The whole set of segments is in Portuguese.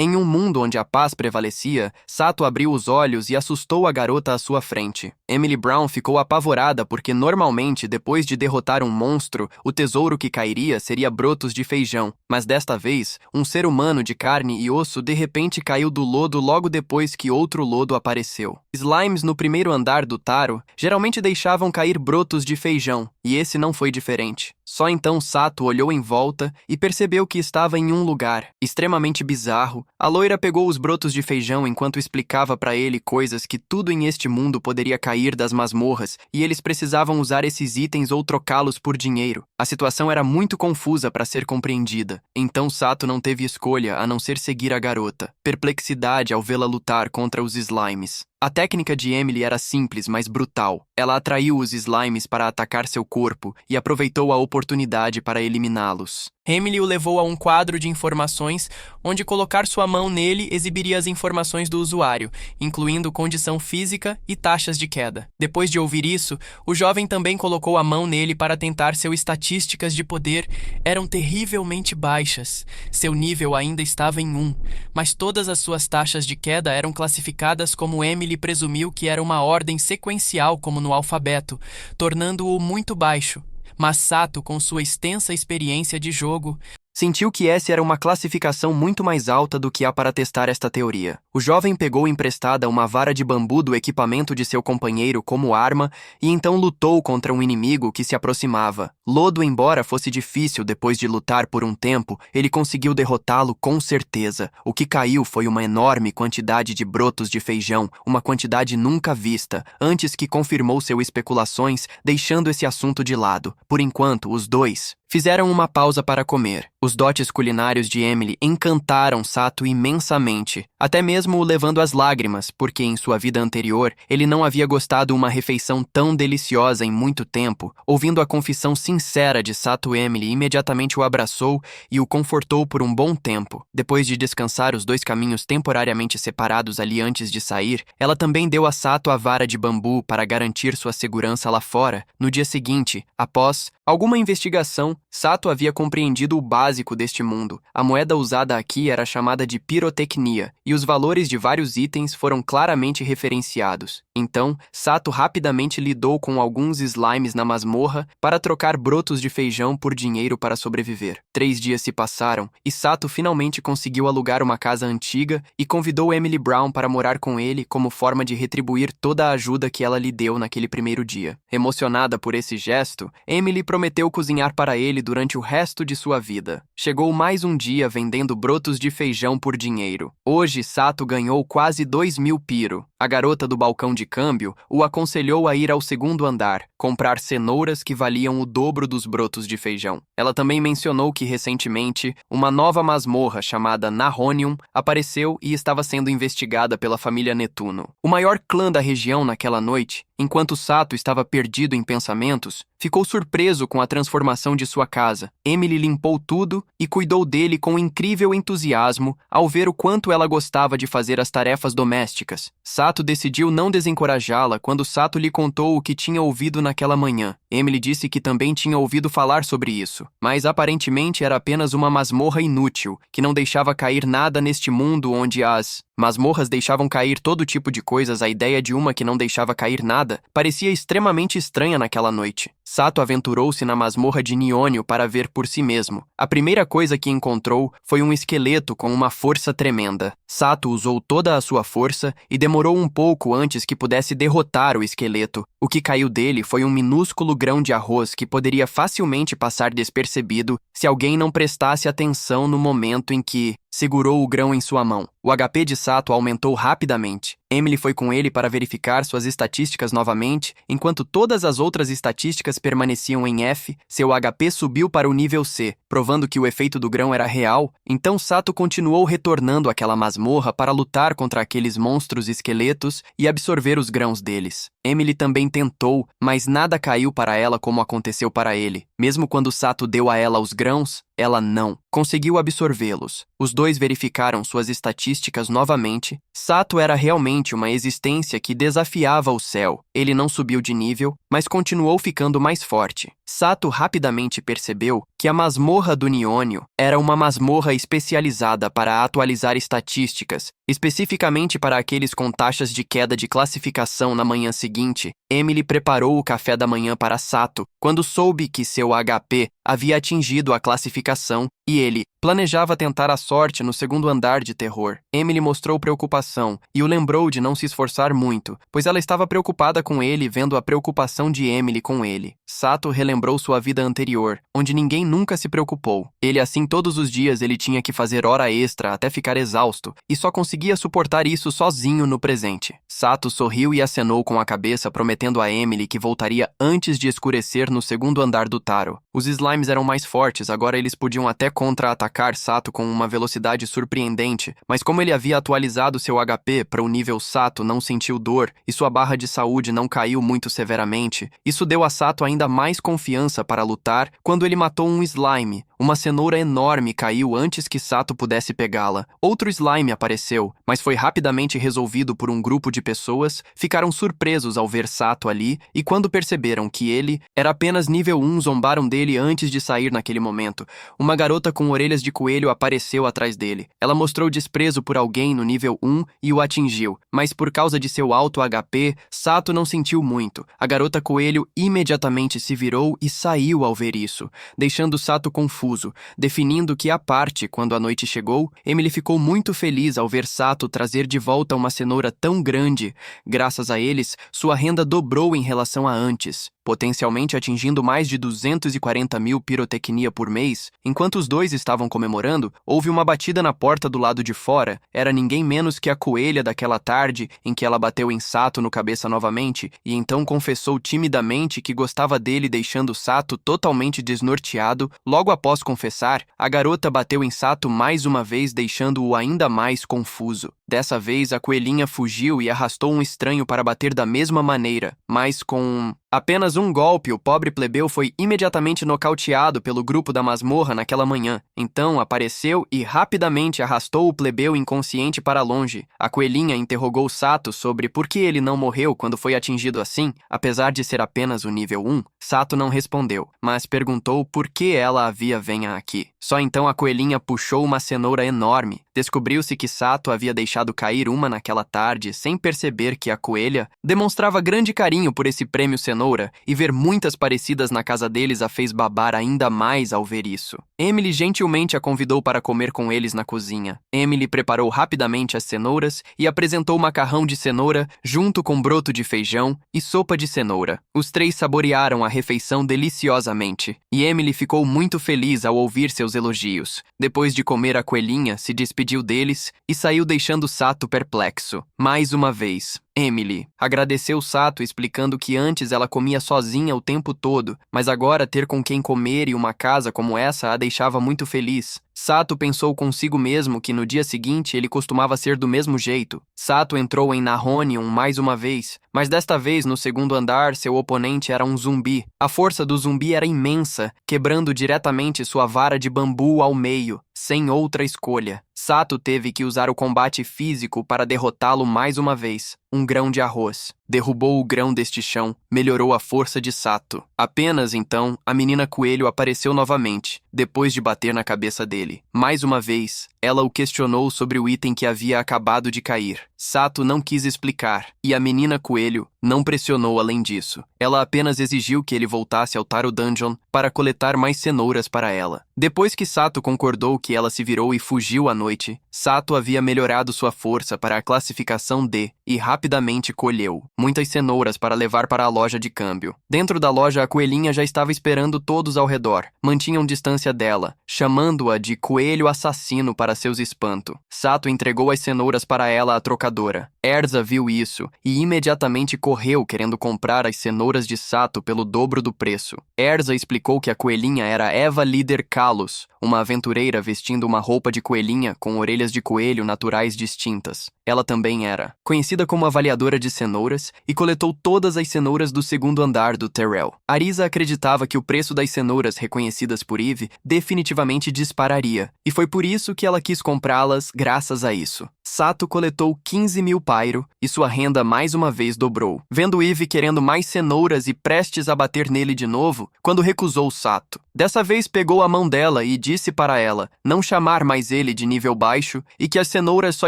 Em um mundo onde a paz prevalecia, Sato abriu os olhos e assustou a garota à sua frente. Emily Brown ficou apavorada porque normalmente, depois de derrotar um monstro, o tesouro que cairia seria brotos de feijão. Mas desta vez, um ser humano de carne e osso de repente caiu do lodo logo depois que outro lodo apareceu. Slimes no primeiro andar do Taro geralmente deixavam cair brotos de feijão, e esse não foi diferente. Só então Sato olhou em volta e percebeu que estava em um lugar extremamente bizarro. A loira pegou os brotos de feijão enquanto explicava para ele coisas que tudo em este mundo poderia cair das masmorras e eles precisavam usar esses itens ou trocá-los por dinheiro. A situação era muito confusa para ser compreendida. Então Sato não teve escolha a não ser seguir a garota. Perplexidade ao vê-la lutar contra os slimes. A técnica de Emily era simples, mas brutal. Ela atraiu os slimes para atacar seu corpo e aproveitou a oportunidade para eliminá-los. Emily o levou a um quadro de informações onde colocar sua mão nele exibiria as informações do usuário, incluindo condição física e taxas de queda. Depois de ouvir isso, o jovem também colocou a mão nele para tentar suas estatísticas de poder eram terrivelmente baixas. Seu nível ainda estava em 1, mas todas as suas taxas de queda eram classificadas como Emily presumiu que era uma ordem sequencial como no alfabeto, tornando-o muito baixo. Mas Sato, com sua extensa experiência de jogo, sentiu que essa era uma classificação muito mais alta do que há para testar esta teoria. O jovem pegou emprestada uma vara de bambu do equipamento de seu companheiro como arma e então lutou contra um inimigo que se aproximava. Lodo, embora fosse difícil depois de lutar por um tempo, ele conseguiu derrotá-lo com certeza. O que caiu foi uma enorme quantidade de brotos de feijão, uma quantidade nunca vista, antes que confirmou suas especulações, deixando esse assunto de lado. Por enquanto, os dois fizeram uma pausa para comer. Os dotes culinários de Emily encantaram Sato imensamente, até mesmo o levando às lágrimas, porque em sua vida anterior ele não havia gostado uma refeição tão deliciosa em muito tempo. Ouvindo a confissão sincera de Sato, Emily imediatamente o abraçou e o confortou por um bom tempo. Depois de descansar os dois caminhos temporariamente separados ali antes de sair, ela também deu a Sato a vara de bambu para garantir sua segurança lá fora. No dia seguinte, após alguma investigação, Sato havia compreendido o básico deste mundo. A moeda usada aqui era chamada de pirotecnia, e os valores de vários itens foram claramente referenciados. Então, Sato rapidamente lidou com alguns slimes na masmorra para trocar brotos de feijão por dinheiro para sobreviver. 3 dias se passaram, e Sato finalmente conseguiu alugar uma casa antiga e convidou Emily Brown para morar com ele como forma de retribuir toda a ajuda que ela lhe deu naquele primeiro dia. Emocionada por esse gesto, Emily prometeu cozinhar para ele durante o resto de sua vida. Chegou mais um dia vendendo brotos de feijão por dinheiro. Hoje, Sato ganhou quase 2.000 piro. A garota do balcão de câmbio o aconselhou a ir ao segundo andar, comprar cenouras que valiam o dobro dos brotos de feijão. Ela também mencionou que recentemente, uma nova masmorra chamada Nahonium apareceu e estava sendo investigada pela família Netuno. O maior clã da região naquela noite, enquanto Sato estava perdido em pensamentos, ficou surpreso com a transformação de sua casa. Emily limpou tudo e cuidou dele com incrível entusiasmo ao ver o quanto ela gostava de fazer as tarefas domésticas. Sato decidiu não desencorajá-la quando Sato lhe contou o que tinha ouvido naquela manhã. Emily disse que também tinha ouvido falar sobre isso, mas aparentemente era apenas uma masmorra inútil, que não deixava cair nada neste mundo onde as masmorras deixavam cair todo tipo de coisas. A ideia de uma que não deixava cair nada parecia extremamente estranha naquela noite. Sato aventurou-se na masmorra de Niônio para ver por si mesmo. A primeira coisa que encontrou foi um esqueleto com uma força tremenda. Sato usou toda a sua força e demorou um pouco antes que pudesse derrotar o esqueleto. O que caiu dele foi um minúsculo grão de arroz que poderia facilmente passar despercebido se alguém não prestasse atenção no momento em que segurou o grão em sua mão. O HP de Sato aumentou rapidamente. Emily foi com ele para verificar suas estatísticas novamente, enquanto todas as outras estatísticas permaneciam em F, seu HP subiu para o nível C, provando que o efeito do grão era real. Então Sato continuou retornando àquela masmorra para lutar contra aqueles monstros esqueletos e absorver os grãos deles. Emily também tentou, mas nada caiu para ela como aconteceu para ele. Mesmo quando Sato deu a ela os grãos, ela não conseguiu absorvê-los. Os dois verificaram suas estatísticas novamente. Sato era realmente uma existência que desafiava o céu. Ele não subiu de nível, mas continuou ficando mais forte. Sato rapidamente percebeu que a masmorra do Niônio era uma masmorra especializada para atualizar estatísticas, especificamente para aqueles com taxas de queda de classificação na manhã seguinte. Emily preparou o café da manhã para Sato quando soube que seu HP havia atingido a classificação e ele planejava tentar a sorte no segundo andar de terror. Emily mostrou preocupação e o lembrou de não se esforçar muito, pois ela estava preocupada com ele vendo a preocupação de Emily com ele. Sato relembrou sua vida anterior, onde ninguém nunca se preocupou. Ele assim todos os dias ele tinha que fazer hora extra até ficar exausto e só conseguia suportar isso sozinho no presente. Sato sorriu e acenou com a cabeça, prometendo a Emily que voltaria antes de escurecer no segundo andar do Taro. Os slimes eram mais fortes, agora eles podiam até contra-atacar Sato com uma velocidade surpreendente, mas como ele havia atualizado seu HP para o nível Sato não sentiu dor e sua barra de saúde não caiu muito severamente, isso deu a Sato ainda mais confiança para lutar quando ele matou um slime. Uma cenoura enorme caiu antes que Sato pudesse pegá-la. Outro slime apareceu, mas foi rapidamente resolvido por um grupo de pessoas. Ficaram surpresos ao ver Sato ali e quando perceberam que ele era apenas nível 1, zombaram dele antes de sair naquele momento. Uma garota com orelhas de coelho apareceu atrás dele. Ela mostrou desprezo por alguém no nível 1 e o atingiu, mas por causa de seu alto HP, Sato não sentiu muito. A garota coelho imediatamente se virou e saiu ao ver isso, deixando Sato confuso. Definindo que à parte, quando a noite chegou, Emily ficou muito feliz ao ver Sato trazer de volta uma cenoura tão grande. Graças a eles, sua renda dobrou em relação a antes, potencialmente atingindo mais de 240 mil pirotecnia por mês. Enquanto os dois estavam comemorando, houve uma batida na porta do lado de fora. Era ninguém menos que a coelha daquela tarde em que ela bateu em Sato no cabeça novamente, e então confessou timidamente que gostava dele, deixando Sato totalmente desnorteado. Logo após confessar, a garota bateu em Sato mais uma vez, deixando-o ainda mais confuso. Dessa vez, a coelhinha fugiu e arrastou um estranho para bater da mesma maneira, mas com apenas um golpe. O pobre plebeu foi imediatamente nocauteado pelo grupo da masmorra naquela manhã. Então apareceu e rapidamente arrastou o plebeu inconsciente para longe. A coelhinha interrogou Sato sobre por que ele não morreu quando foi atingido assim, apesar de ser apenas o nível 1. Sato não respondeu, mas perguntou por que ela havia venha aqui. Só então a coelhinha puxou uma cenoura enorme. Descobriu-se que Sato havia deixado cair uma naquela tarde sem perceber que a coelha demonstrava grande carinho por esse prêmio cenoura, e ver muitas parecidas na casa deles a fez babar ainda mais ao ver isso. Emily gentilmente a convidou para comer com eles na cozinha. Emily preparou rapidamente as cenouras e apresentou macarrão de cenoura junto com broto de feijão e sopa de cenoura. Os três saborearam a refeição deliciosamente, e Emily ficou muito feliz ao ouvir seus elogios. Depois de comer, a coelhinha se despediu deles e saiu deixando Sato perplexo. Mais uma vez, Emily agradeceu Sato, explicando que antes ela comia sozinha o tempo todo, mas agora ter com quem comer e uma casa como essa a deixava muito feliz. Sato pensou consigo mesmo que no dia seguinte ele costumava ser do mesmo jeito. Sato entrou em Nahonium mais uma vez, mas desta vez no segundo andar seu oponente era um zumbi. A força do zumbi era imensa, quebrando diretamente sua vara de bambu ao meio, sem outra escolha. Sato teve que usar o combate físico para derrotá-lo mais uma vez. Um grão de arroz derrubou o grão deste chão, melhorou a força de Sato. Apenas então, a menina coelho apareceu novamente, depois de bater na cabeça dele. Mais uma vez, ela o questionou sobre o item que havia acabado de cair. Sato não quis explicar, e a menina coelho não pressionou além disso. Ela apenas exigiu que ele voltasse ao Taro Dungeon para coletar mais cenouras para ela. Depois que Sato concordou que ela se virou e fugiu à noite, Sato havia melhorado sua força para a classificação D e rapidamente colheu muitas cenouras para levar para a loja de câmbio. Dentro da loja, a coelhinha já estava esperando todos ao redor. Mantinham distância dela, chamando-a de coelho assassino para seus espanto. Sato entregou as cenouras para ela à trocadora. Erza viu isso e imediatamente correu querendo comprar as cenouras de Sato pelo dobro do preço. Erza explicou que a coelhinha era Eva Líder Kalos, uma aventureira vestindo uma roupa de coelhinha com orelhas de coelho naturais distintas. Ela também era conhecida como avaliadora de cenouras e coletou todas as cenouras do segundo andar do Terrell. Arisa acreditava que o preço das cenouras reconhecidas por Eve definitivamente dispararia, e foi por isso que ela quis comprá-las graças a isso. Sato coletou 15 mil pairo, e sua renda mais uma vez dobrou. Vendo Eve querendo mais cenouras e prestes a bater nele de novo, quando recusou Sato. Dessa vez pegou a mão dela e disse para ela não chamar mais ele de nível baixo e que as cenouras só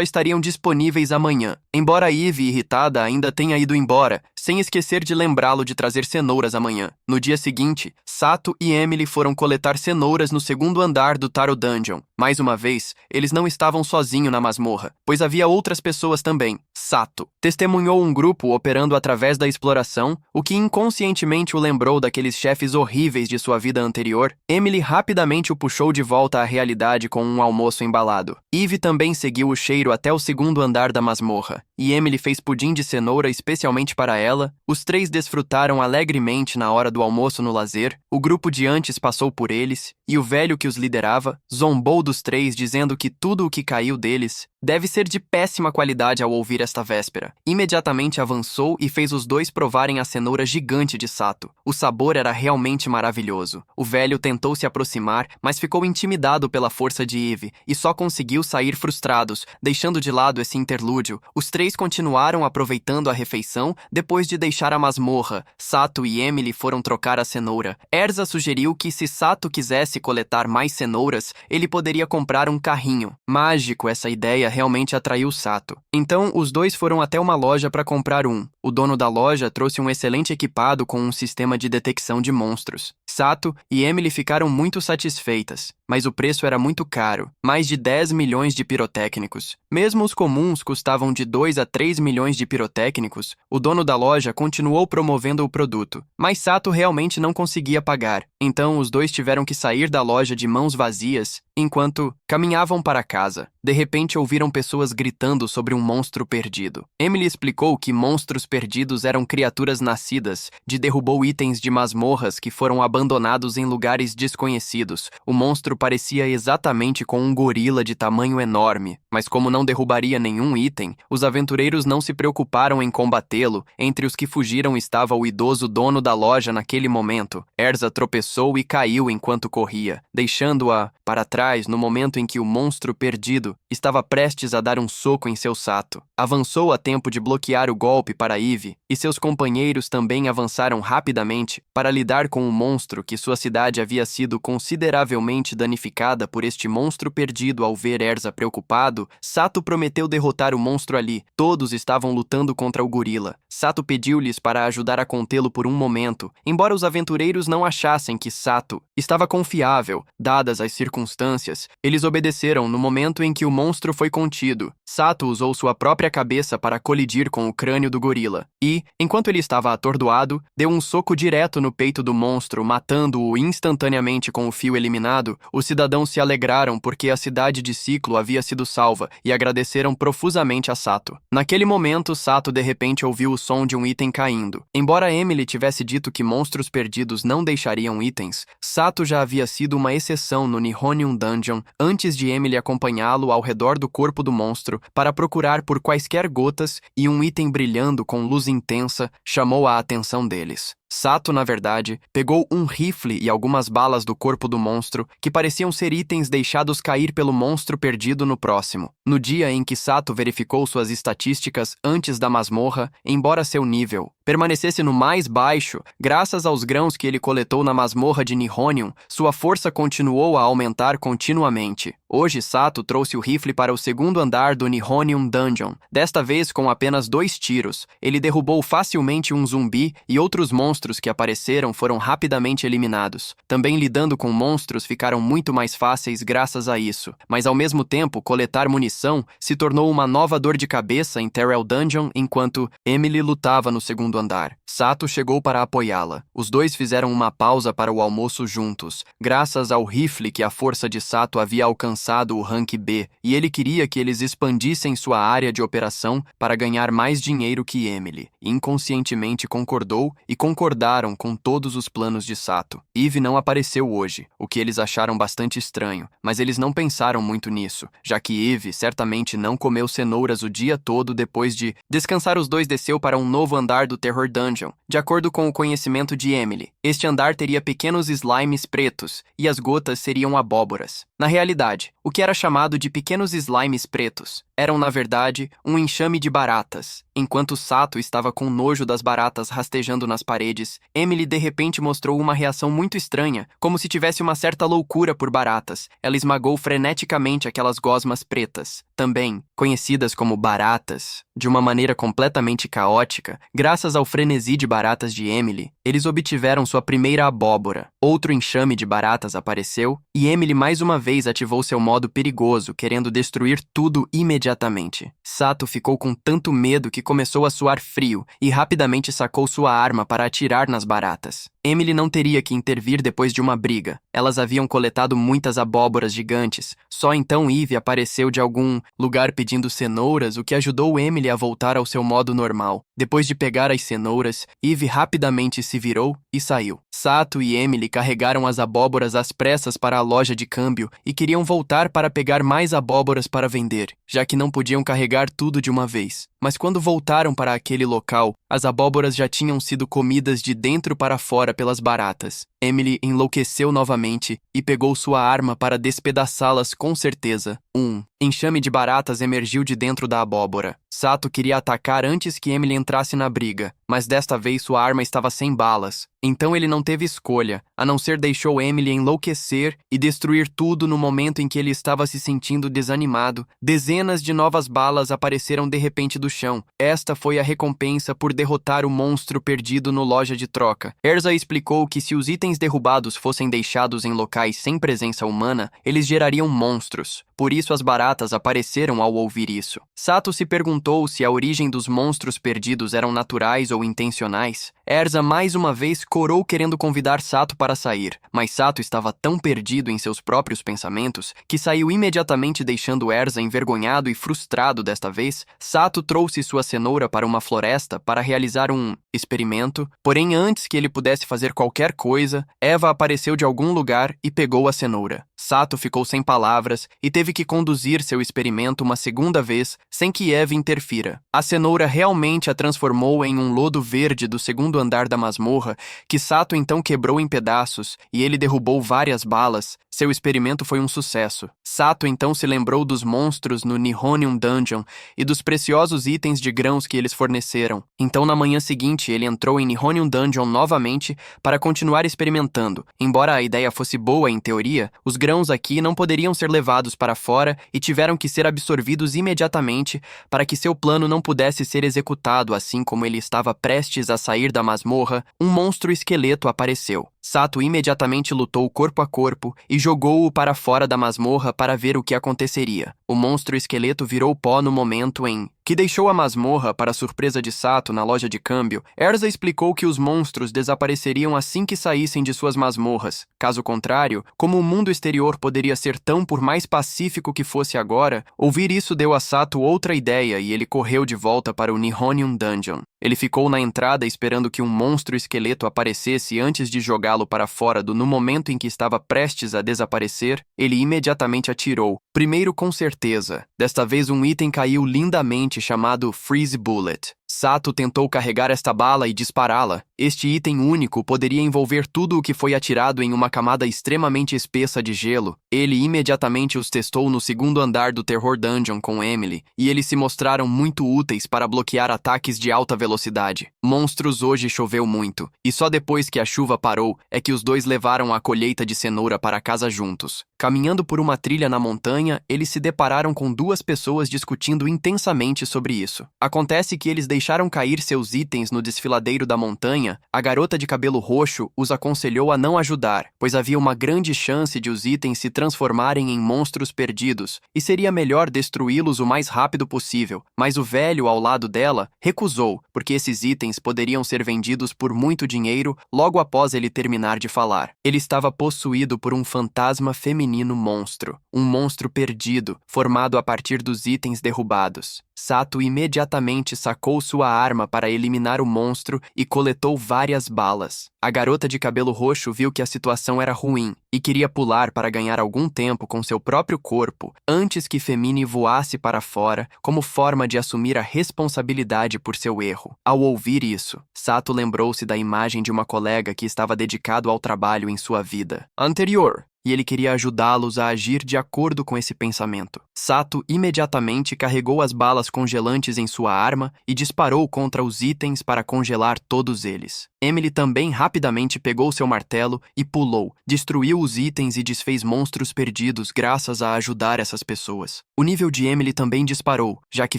estariam disponíveis amanhã. Embora Eve, irritada, ainda tenha ido embora, sem esquecer de lembrá-lo de trazer cenouras amanhã. No dia seguinte, Sato e Emily foram coletar cenouras no segundo andar do Taro Dungeon. Mais uma vez, eles não estavam sozinhos na masmorra, pois havia outras pessoas também. Sato testemunhou um grupo operando através da exploração, o que inconscientemente o lembrou daqueles chefes horríveis de sua vida anterior. Emily rapidamente o puxou de volta à realidade com um almoço embalado. Eve também seguiu o cheiro até o segundo andar da masmorra, e Emily fez pudim de cenoura especialmente para ela. Os três desfrutaram alegremente na hora do almoço no lazer. O grupo de antes passou por eles, e o velho que os liderava zombou dos três, dizendo que tudo o que caiu deles deve ser de péssima qualidade ao ouvir esta véspera. Imediatamente avançou e fez os dois provarem a cenoura gigante de Sato. O sabor era realmente maravilhoso. O velho tentou se aproximar, mas ficou intimidado pela força de Eve e só conseguiu sair frustrados, deixando de lado esse interlúdio. Os três continuaram aproveitando a refeição depois de deixar a masmorra. Sato e Emily foram trocar a cenoura. Erza sugeriu que se Sato quisesse coletar mais cenouras, ele poderia comprar um carrinho. Mágico, essa ideia realmente atraiu Sato. Então, os dois foram até uma loja para comprar um. O dono da loja trouxe um excelente equipado com um sistema de detecção de monstros. Sato e Emily ficaram muito satisfeitas, mas o preço era muito caro, mais de 10 milhões de pirotécnicos. Mesmo os comuns custavam de 2 a 3 milhões de pirotécnicos. O dono da loja continuou promovendo o produto, mas Sato realmente não conseguia pagar. Então os dois tiveram que sair da loja de mãos vazias enquanto caminhavam para casa. De repente ouviram pessoas gritando sobre um monstro perdido. Emily explicou que monstros perdidos eram criaturas nascidas, derrubou itens de masmorras que foram abandonados em lugares desconhecidos. O monstro parecia exatamente com um gorila de tamanho enorme, mas como não derrubaria nenhum item, os aventureiros não se preocuparam em combatê-lo. Entre os que fugiram estava o idoso dono da loja naquele momento. Erza tropeçou e caiu enquanto corria, deixando-a para trás no momento em que o monstro perdido estava prestes a dar um soco em seu Sato. Avançou a tempo de bloquear o golpe para Eve, e seus companheiros também avançaram rapidamente para lidar com o monstro que sua cidade havia sido consideravelmente danificada por este monstro perdido. Ao ver Erza preocupado, Sato prometeu derrotar o monstro ali. Todos estavam lutando contra o gorila. Sato pediu-lhes para ajudar a contê-lo por um momento, embora os aventureiros não achassem que Sato estava confiável, dadas as circunstâncias. Eles obedeceram no momento em que o monstro foi contido. Sato usou sua própria cabeça para colidir com o crânio do gorila e, enquanto ele estava atordoado, deu um soco direto no peito do monstro, matando-o instantaneamente com o fio eliminado. Os cidadãos se alegraram porque a cidade de Ciclo havia sido salva e agradeceram profusamente a Sato. Naquele momento, Sato de repente ouviu o som de um item caindo. Embora Emily tivesse dito que monstros perdidos não deixariam itens, Sato já havia sido uma exceção no Nihonium Dungeon antes de Emily acompanhá-lo ao redor do corpo do monstro para procurar por quaisquer gotas, e um item brilhando com luz intensa chamou a atenção deles. Sato, na verdade, pegou um rifle e algumas balas do corpo do monstro que pareciam ser itens deixados cair pelo monstro perdido no próximo. No dia em que Sato verificou suas estatísticas antes da masmorra, embora seu nível permanecesse no mais baixo, graças aos grãos que ele coletou na masmorra de Nihonium, sua força continuou a aumentar continuamente. Hoje, Sato trouxe o rifle para o segundo andar do Nihonium Dungeon. Desta vez, com apenas 2 tiros, ele derrubou facilmente um zumbi e outros monstros que apareceram foram rapidamente eliminados. Também lidando com monstros ficaram muito mais fáceis graças a isso. Mas ao mesmo tempo, coletar munição se tornou uma nova dor de cabeça em Terrell Dungeon enquanto Emily lutava no segundo andar. Sato chegou para apoiá-la. Os dois fizeram uma pausa para o almoço juntos. Graças ao rifle que a força de Sato havia alcançado o rank B, e ele queria que eles expandissem sua área de operação para ganhar mais dinheiro que Emily. Inconscientemente concordou e concordaram com todos os planos de Sato. Eve não apareceu hoje, o que eles acharam bastante estranho, mas eles não pensaram muito nisso, já que Eve certamente não comeu cenouras o dia todo. Depois de descansar, os dois desceu para um novo andar do Terror Dungeon. De acordo com o conhecimento de Emily, este andar teria pequenos slimes pretos e as gotas seriam abóboras. Na realidade, o que era chamado de pequenos slimes pretos eram, na verdade, um enxame de baratas. Enquanto Sato estava com nojo das baratas rastejando nas paredes, Emily de repente mostrou uma reação muito estranha, como se tivesse uma certa loucura por baratas. Ela esmagou freneticamente aquelas gosmas pretas, também conhecidas como baratas, de uma maneira completamente caótica. Graças ao frenesi de baratas de Emily, eles obtiveram sua primeira abóbora. Outro enxame de baratas apareceu e Emily mais uma vez ativou seu modo perigoso, querendo destruir tudo imediatamente. Sato ficou com tanto medo que começou a suar frio e rapidamente sacou sua arma para atirar nas baratas. Emily não teria que intervir depois de uma briga. Elas haviam coletado muitas abóboras gigantes. Só então Eve apareceu de algum lugar pedindo cenouras, o que ajudou Emily a voltar ao seu modo normal. Depois de pegar as cenouras, Eve rapidamente se virou e saiu. Sato e Emily carregaram as abóboras às pressas para a loja de câmbio e queriam voltar para pegar mais abóboras para vender, já que não podiam carregar tudo de uma vez. Mas quando voltaram para aquele local, as abóboras já tinham sido comidas de dentro para fora pelas baratas. Emily enlouqueceu novamente e pegou sua arma para despedaçá-las com certeza. Um enxame de baratas emergiu de dentro da abóbora. Sato queria atacar antes que Emily entrasse na briga, mas desta vez sua arma estava sem balas. Então ele não teve escolha, a não ser deixou Emily enlouquecer e destruir tudo no momento em que ele estava se sentindo desanimado. Dezenas de novas balas apareceram de repente do chão. Esta foi a recompensa por derrotar o monstro perdido no loja de troca. Erza explicou que se os itens derrubados fossem deixados em locais sem presença humana, eles gerariam monstros. Por isso as baratas apareceram ao ouvir isso. Sato se perguntou se a origem dos monstros perdidos eram naturais ou intencionais. Erza mais uma vez corou querendo convidar Sato para sair, mas Sato estava tão perdido em seus próprios pensamentos que saiu imediatamente deixando Erza envergonhado e frustrado desta vez. Sato trouxe sua cenoura para uma floresta para realizar um experimento, porém antes que ele pudesse fazer qualquer coisa, Eva apareceu de algum lugar e pegou a cenoura. Sato ficou sem palavras e teve que conduzir seu experimento uma segunda vez sem que Eva interfira. A cenoura realmente a transformou em um lodo verde do segundo andar da masmorra, que Sato então quebrou em pedaços e ele derrubou várias balas. Seu experimento foi um sucesso. Sato então se lembrou dos monstros no Nihonium Dungeon e dos preciosos itens de grãos que eles forneceram. Então na manhã seguinte ele entrou em Nihonium Dungeon novamente para continuar experimentando. Embora a ideia fosse boa em teoria, os grãos aqui não poderiam ser levados para fora e tiveram que ser absorvidos imediatamente para que seu plano não pudesse ser executado. Assim como ele estava prestes a sair da masmorra, um monstro esqueleto apareceu. Sato imediatamente lutou corpo a corpo e jogou-o para fora da masmorra para ver o que aconteceria. O monstro esqueleto virou pó no momento em que deixou a masmorra. Para surpresa de Sato na loja de câmbio, Erza explicou que os monstros desapareceriam assim que saíssem de suas masmorras. Caso contrário, como o mundo exterior poderia ser tão por mais pacífico que fosse agora, ouvir isso deu a Sato outra ideia e ele correu de volta para o Nihonium Dungeon. Ele ficou na entrada esperando que um monstro esqueleto aparecesse antes de jogá-lo para fora no momento em que estava prestes a desaparecer, ele imediatamente atirou. Primeiro com certeza. Desta vez um item caiu lindamente chamado Freeze Bullet. Sato tentou carregar esta bala e dispará-la. Este item único poderia envolver tudo o que foi atirado em uma camada extremamente espessa de gelo. Ele imediatamente os testou no segundo andar do Terror Dungeon com Emily, e eles se mostraram muito úteis para bloquear ataques de alta velocidade. Monstros hoje choveu muito, e só depois que a chuva parou é que os dois levaram a colheita de cenoura para casa juntos. Caminhando por uma trilha na montanha, eles se depararam com duas pessoas discutindo intensamente sobre isso. Acontece que eles deixaram cair seus itens no desfiladeiro da montanha. A garota de cabelo roxo os aconselhou a não ajudar, pois havia uma grande chance de os itens se transformarem em monstros perdidos, e seria melhor destruí-los o mais rápido possível. Mas o velho ao lado dela recusou, porque esses itens poderiam ser vendidos por muito dinheiro logo após ele terminar de falar. Ele estava possuído por um fantasma feminino monstro, um monstro perdido, formado a partir dos itens derrubados. Sato imediatamente sacou sua arma para eliminar o monstro e coletou várias balas. A garota de cabelo roxo viu que a situação era ruim e queria pular para ganhar algum tempo com seu próprio corpo antes que Femini voasse para fora como forma de assumir a responsabilidade por seu erro. Ao ouvir isso, Sato lembrou-se da imagem de uma colega que estava dedicado ao trabalho em sua vida anterior e ele queria ajudá-los a agir de acordo com esse pensamento. Sato imediatamente carregou as balas congelantes em sua arma e disparou contra os itens para congelar todos eles. Emily também rapidamente pegou seu martelo e pulou, destruiu os itens e desfez monstros perdidos graças a ajudar essas pessoas. O nível de Emily também disparou, já que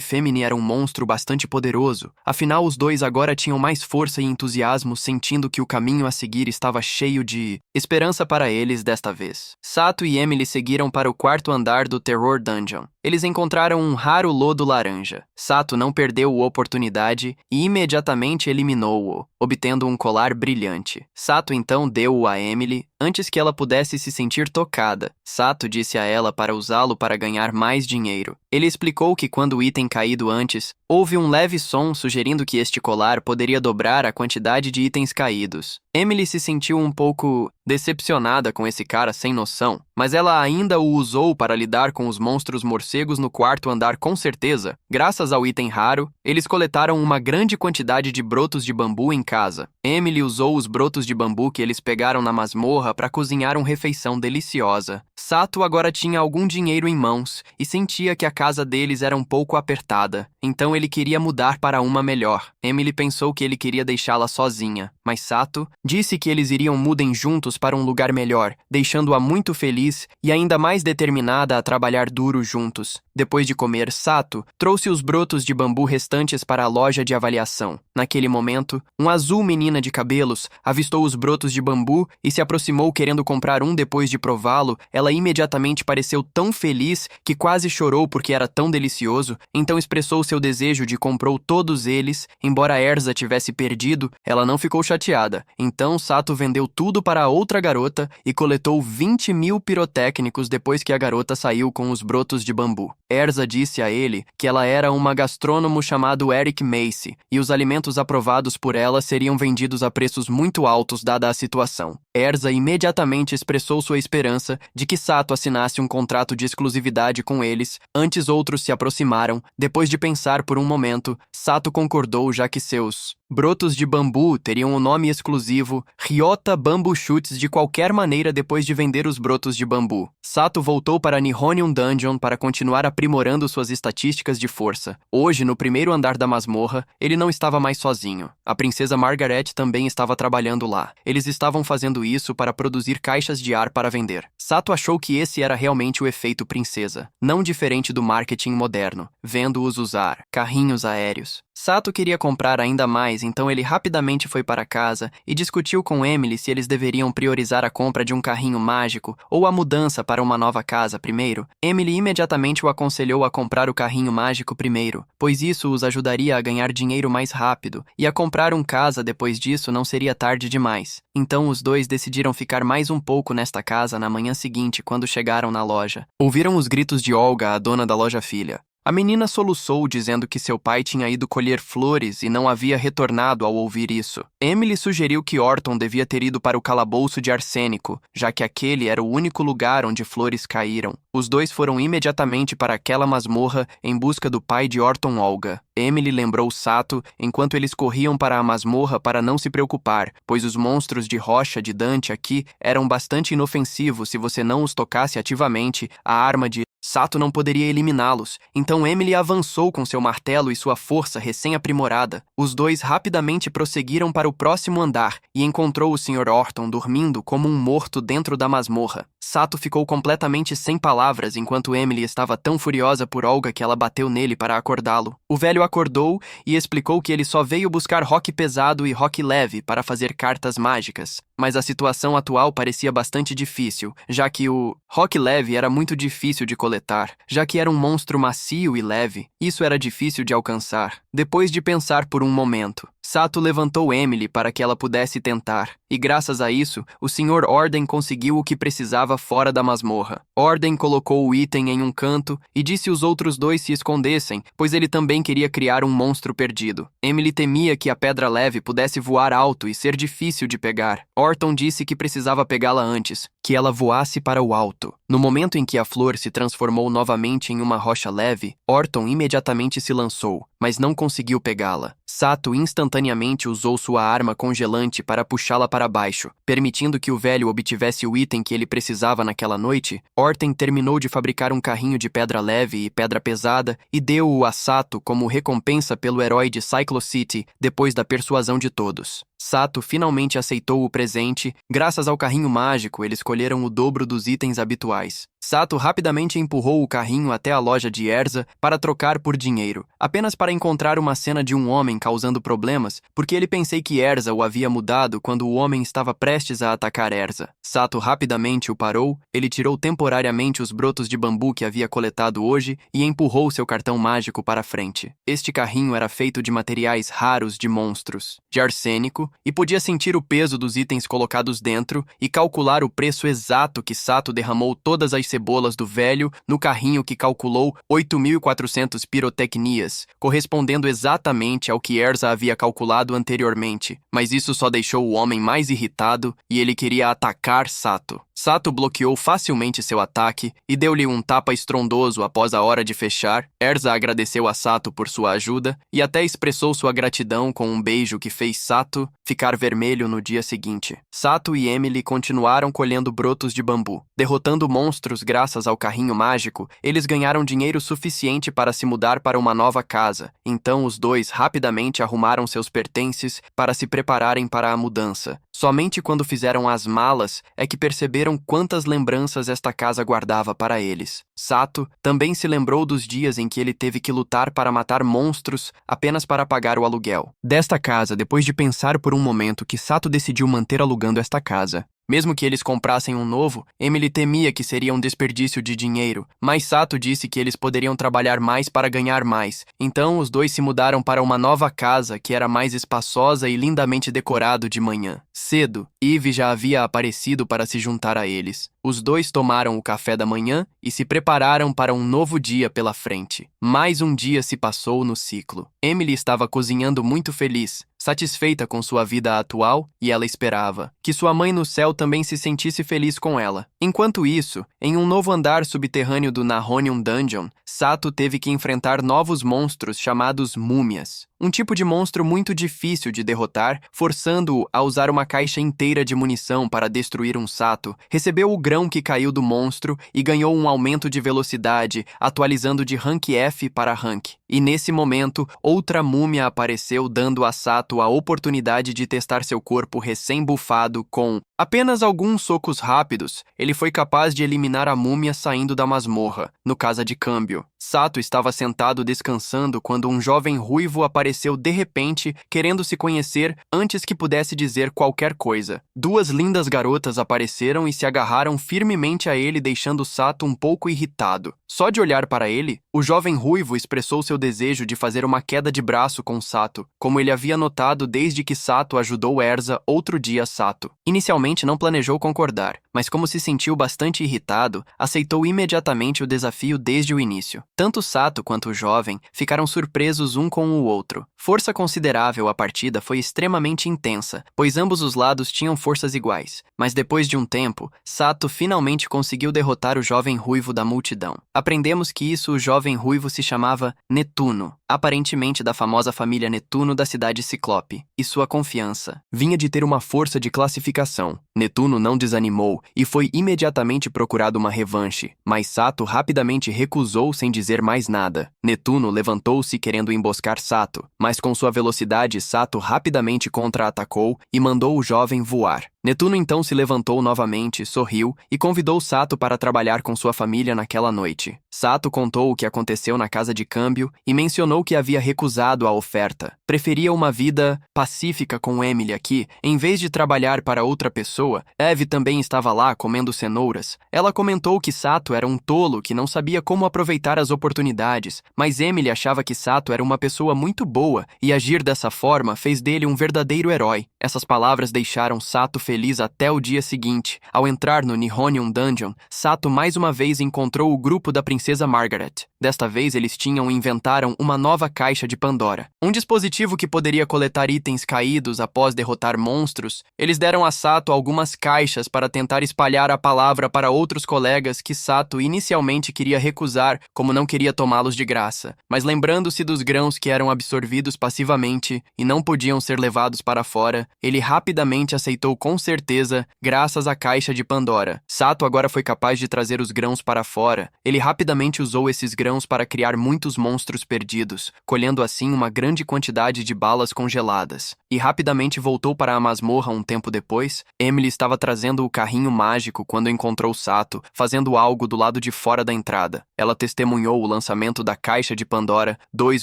Femini era um monstro bastante poderoso. Afinal, os dois agora tinham mais força e entusiasmo, sentindo que o caminho a seguir estava cheio de esperança para eles desta vez. Sato e Emily seguiram para o quarto andar do Terror Dungeon. Eles encontraram um raro lodo laranja. Sato não perdeu a oportunidade e imediatamente eliminou-o, obtendo um colar brilhante. Sato então deu-o a Emily antes que ela pudesse se sentir tocada. Sato disse a ela para usá-lo para ganhar mais dinheiro. Ele explicou que quando o item caído antes, houve um leve som sugerindo que este colar poderia dobrar a quantidade de itens caídos. Emily se sentiu um pouco decepcionada com esse cara sem noção, mas ela ainda o usou para lidar com os monstros morcegos no quarto andar com certeza. Graças ao item raro, eles coletaram uma grande quantidade de brotos de bambu em casa. Emily usou os brotos de bambu que eles pegaram na masmorra para cozinhar uma refeição deliciosa. Sato agora tinha algum dinheiro em mãos e sentia que a casa deles era um pouco apertada, então ele queria mudar para uma melhor. Emily pensou que ele queria deixá-la sozinha, mas Sato disse que eles iriam mudem juntos para um lugar melhor, deixando-a muito feliz e ainda mais determinada a trabalhar duro juntos. Depois de comer, Sato trouxe os brotos de bambu restantes para a loja de avaliação. Naquele momento, um azul menina de cabelos avistou os brotos de bambu e se aproximou querendo comprar um. Depois de prová-lo, ela imediatamente pareceu tão feliz que quase chorou porque era tão delicioso, então expressou seu desejo de comprou todos eles. Embora Erza tivesse perdido, ela não ficou chateada. Então Sato vendeu tudo para a outra garota e coletou 20.000 pirotécnicos depois que a garota saiu com os brotos de bambu. Erza disse a ele que ela era uma gastrônomo chamado Eric Macy e os alimentos aprovados por ela seriam vendidos a preços muito altos dada a situação. Erza imediatamente expressou sua esperança de que Sato assinasse um contrato de exclusividade com eles. Antes outros se aproximaram. Depois de pensar por um momento, Sato concordou, já que seus brotos de bambu teriam o nome exclusivo Ryota Bamboo Shoots de qualquer maneira depois de vender os brotos de bambu. Sato voltou para Nihonium Dungeon para continuar aprimorando suas estatísticas de força. Hoje, no primeiro andar da masmorra, ele não estava mais sozinho. A princesa Margaret também estava trabalhando lá. Eles estavam fazendo isso para produzir caixas de ar para vender. Sato achou que esse era realmente o efeito princesa, não diferente do marketing moderno, vendo-os usar carrinhos aéreos. Sato queria comprar ainda mais, então ele rapidamente foi para casa e discutiu com Emily se eles deveriam priorizar a compra de um carrinho mágico ou a mudança para uma nova casa primeiro. Emily imediatamente o aconselhou a comprar o carrinho mágico primeiro, pois isso os ajudaria a ganhar dinheiro mais rápido, e a comprar uma casa depois disso não seria tarde demais. Então os dois decidiram ficar mais um pouco nesta casa na manhã seguinte quando chegaram na loja. Ouviram os gritos de Olga, a dona da loja filha. A menina soluçou dizendo que seu pai tinha ido colher flores e não havia retornado ao ouvir isso. Emily sugeriu que Orton devia ter ido para o calabouço de arsênico, já que aquele era o único lugar onde flores caíram. Os dois foram imediatamente para aquela masmorra em busca do pai de Orton, Olga. Emily lembrou Sato enquanto eles corriam para a masmorra para não se preocupar, pois os monstros de rocha de Dante aqui eram bastante inofensivos se você não os tocasse ativamente. A arma de Sato não poderia eliminá-los, então Emily avançou com seu martelo e sua força recém-aprimorada. Os dois rapidamente prosseguiram para o próximo andar e encontrou o Sr. Orton dormindo como um morto dentro da masmorra. Sato ficou completamente sem palavras enquanto Emily estava tão furiosa por Olga que ela bateu nele para acordá-lo. O velho acordou e explicou que ele só veio buscar rock pesado e rock leve para fazer cartas mágicas. Mas a situação atual parecia bastante difícil, já que o rock leve era muito difícil de coletar, já que era um monstro macio e leve. Isso era difícil de alcançar. Depois de pensar por um momento, Sato levantou Emily para que ela pudesse tentar, e graças a isso, o Sr. Orden conseguiu o que precisava fora da masmorra. Orden colocou o item em um canto e disse os outros dois se escondessem, pois ele também queria criar um monstro perdido. Emily temia que a pedra leve pudesse voar alto e ser difícil de pegar. Orton disse que precisava pegá-la antes, que ela voasse para o alto. No momento em que a flor se transformou novamente em uma rocha leve, Orton imediatamente se lançou, mas não conseguiu pegá-la. Sato instantaneamente usou sua arma congelante para puxá-la para baixo, permitindo que o velho obtivesse o item que ele precisava naquela noite. Orton terminou de fabricar um carrinho de pedra leve e pedra pesada e deu-o a Sato como recompensa pelo herói de Cyclo City depois da persuasão de todos. Sato finalmente aceitou o presente. Graças ao carrinho mágico, eles colheram o dobro dos itens habituais. Sato rapidamente empurrou o carrinho até a loja de Erza para trocar por dinheiro, apenas para encontrar uma cena de um homem causando problemas, porque ele pensei que Erza o havia mudado quando o homem estava prestes a atacar Erza. Sato rapidamente o parou, ele tirou temporariamente os brotos de bambu que havia coletado hoje e empurrou seu cartão mágico para frente. Este carrinho era feito de materiais raros de monstros, de arsênico, e podia sentir o peso dos itens colocados dentro e calcular o preço exato que Sato derramou todas as cebolas do velho no carrinho que calculou 8.400 pirotecnias, correspondendo exatamente ao que Erza havia calculado anteriormente. Mas isso só deixou o homem mais irritado e ele queria atacar Sato. Sato bloqueou facilmente seu ataque e deu-lhe um tapa estrondoso após a hora de fechar. Erza agradeceu a Sato por sua ajuda e até expressou sua gratidão com um beijo que fez Sato ficar vermelho no dia seguinte. Sato e Emily continuaram colhendo brotos de bambu. Derrotando monstros graças ao carrinho mágico, eles ganharam dinheiro suficiente para se mudar para uma nova casa. Então os dois rapidamente arrumaram seus pertences para se prepararem para a mudança. Somente quando fizeram as malas é que perceberam quantas lembranças esta casa guardava para eles. Sato também se lembrou dos dias em que ele teve que lutar para matar monstros apenas para pagar o aluguel desta casa. Depois de pensar por um momento que Sato decidiu manter alugando esta casa. Mesmo que eles comprassem um novo, Emily temia que seria um desperdício de dinheiro, mas Sato disse que eles poderiam trabalhar mais para ganhar mais. Então os dois se mudaram para uma nova casa que era mais espaçosa e lindamente decorado de manhã. Cedo, Eve já havia aparecido para se juntar a eles. Os dois tomaram o café da manhã e se prepararam para um novo dia pela frente. Mais um dia se passou no ciclo. Emily estava cozinhando muito feliz, satisfeita com sua vida atual, e ela esperava que sua mãe no céu também se sentisse feliz com ela. Enquanto isso, em um novo andar subterrâneo do Nahonium Dungeon, Sato teve que enfrentar novos monstros chamados múmias. Um tipo de monstro muito difícil de derrotar, forçando-o a usar uma caixa inteira de munição para destruir um Sato. Recebeu o grão que caiu do monstro e ganhou um aumento de velocidade, atualizando de Rank F para Rank. E nesse momento, outra múmia apareceu, dando a Sato a oportunidade de testar seu corpo recém-bufado com apenas alguns socos rápidos. Ele foi capaz de eliminar a múmia saindo da masmorra. No casa de câmbio, Sato estava sentado descansando quando um jovem ruivo apareceu de repente, querendo se conhecer antes que pudesse dizer qualquer coisa. Duas lindas garotas apareceram e se agarraram firmemente a ele, deixando Sato um pouco irritado. Só de olhar para ele, o jovem ruivo expressou seu desejo de fazer uma queda de braço com Sato, como ele havia notado desde que Sato ajudou Erza outro dia. Sato inicialmente não planejou concordar, mas como se sentiu bastante irritado, aceitou imediatamente o desafio desde o início. Tanto Sato quanto o jovem ficaram surpresos um com o outro. Força considerável, a partida foi extremamente intensa, pois ambos os lados tinham forças iguais. Mas depois de um tempo, Sato finalmente conseguiu derrotar o jovem ruivo da multidão. Aprendemos que o jovem ruivo se chamava Netuno, aparentemente da famosa família Netuno da cidade Ciclope, e sua confiança vinha de ter uma força de classificação. Netuno não desanimou e foi imediatamente procurado uma revanche, mas Sato rapidamente recusou sem dizer mais nada. Netuno levantou-se querendo emboscar Sato, mas com sua velocidade Sato rapidamente contra-atacou e mandou o jovem voar. Netuno então se levantou novamente, sorriu e convidou Sato para trabalhar com sua família naquela noite. Sato contou o que aconteceu na casa de câmbio e mencionou que havia recusado a oferta. Preferia uma vida pacífica com Emily aqui, em vez de trabalhar para outra pessoa. Eve também estava lá comendo cenouras. Ela comentou que Sato era um tolo que não sabia como aproveitar as oportunidades, mas Emily achava que Sato era uma pessoa muito boa e agir dessa forma fez dele um verdadeiro herói. Essas palavras deixaram Sato feliz até o dia seguinte. Ao entrar no Nihonium Dungeon, Sato mais uma vez encontrou o grupo da princesa Margaret. Desta vez eles inventaram uma nova caixa de Pandora. Um dispositivo que poderia coletar itens caídos após derrotar monstros. Eles deram a Sato algumas caixas para tentar espalhar a palavra para outros colegas que Sato inicialmente queria recusar, como não queria tomá-los de graça. Mas lembrando-se dos grãos que eram absorvidos passivamente e não podiam ser levados para fora, ele rapidamente aceitou com certeza, graças à caixa de Pandora. Sato agora foi capaz de trazer os grãos para fora. Ele rapidamente usou esses grãos para criar muitos monstros perdidos, colhendo assim uma grande quantidade de balas congeladas. E rapidamente voltou para a masmorra um tempo depois. Emily estava trazendo o carrinho mágico quando encontrou Sato, fazendo algo do lado de fora da entrada. Ela testemunhou o lançamento da caixa de Pandora, 2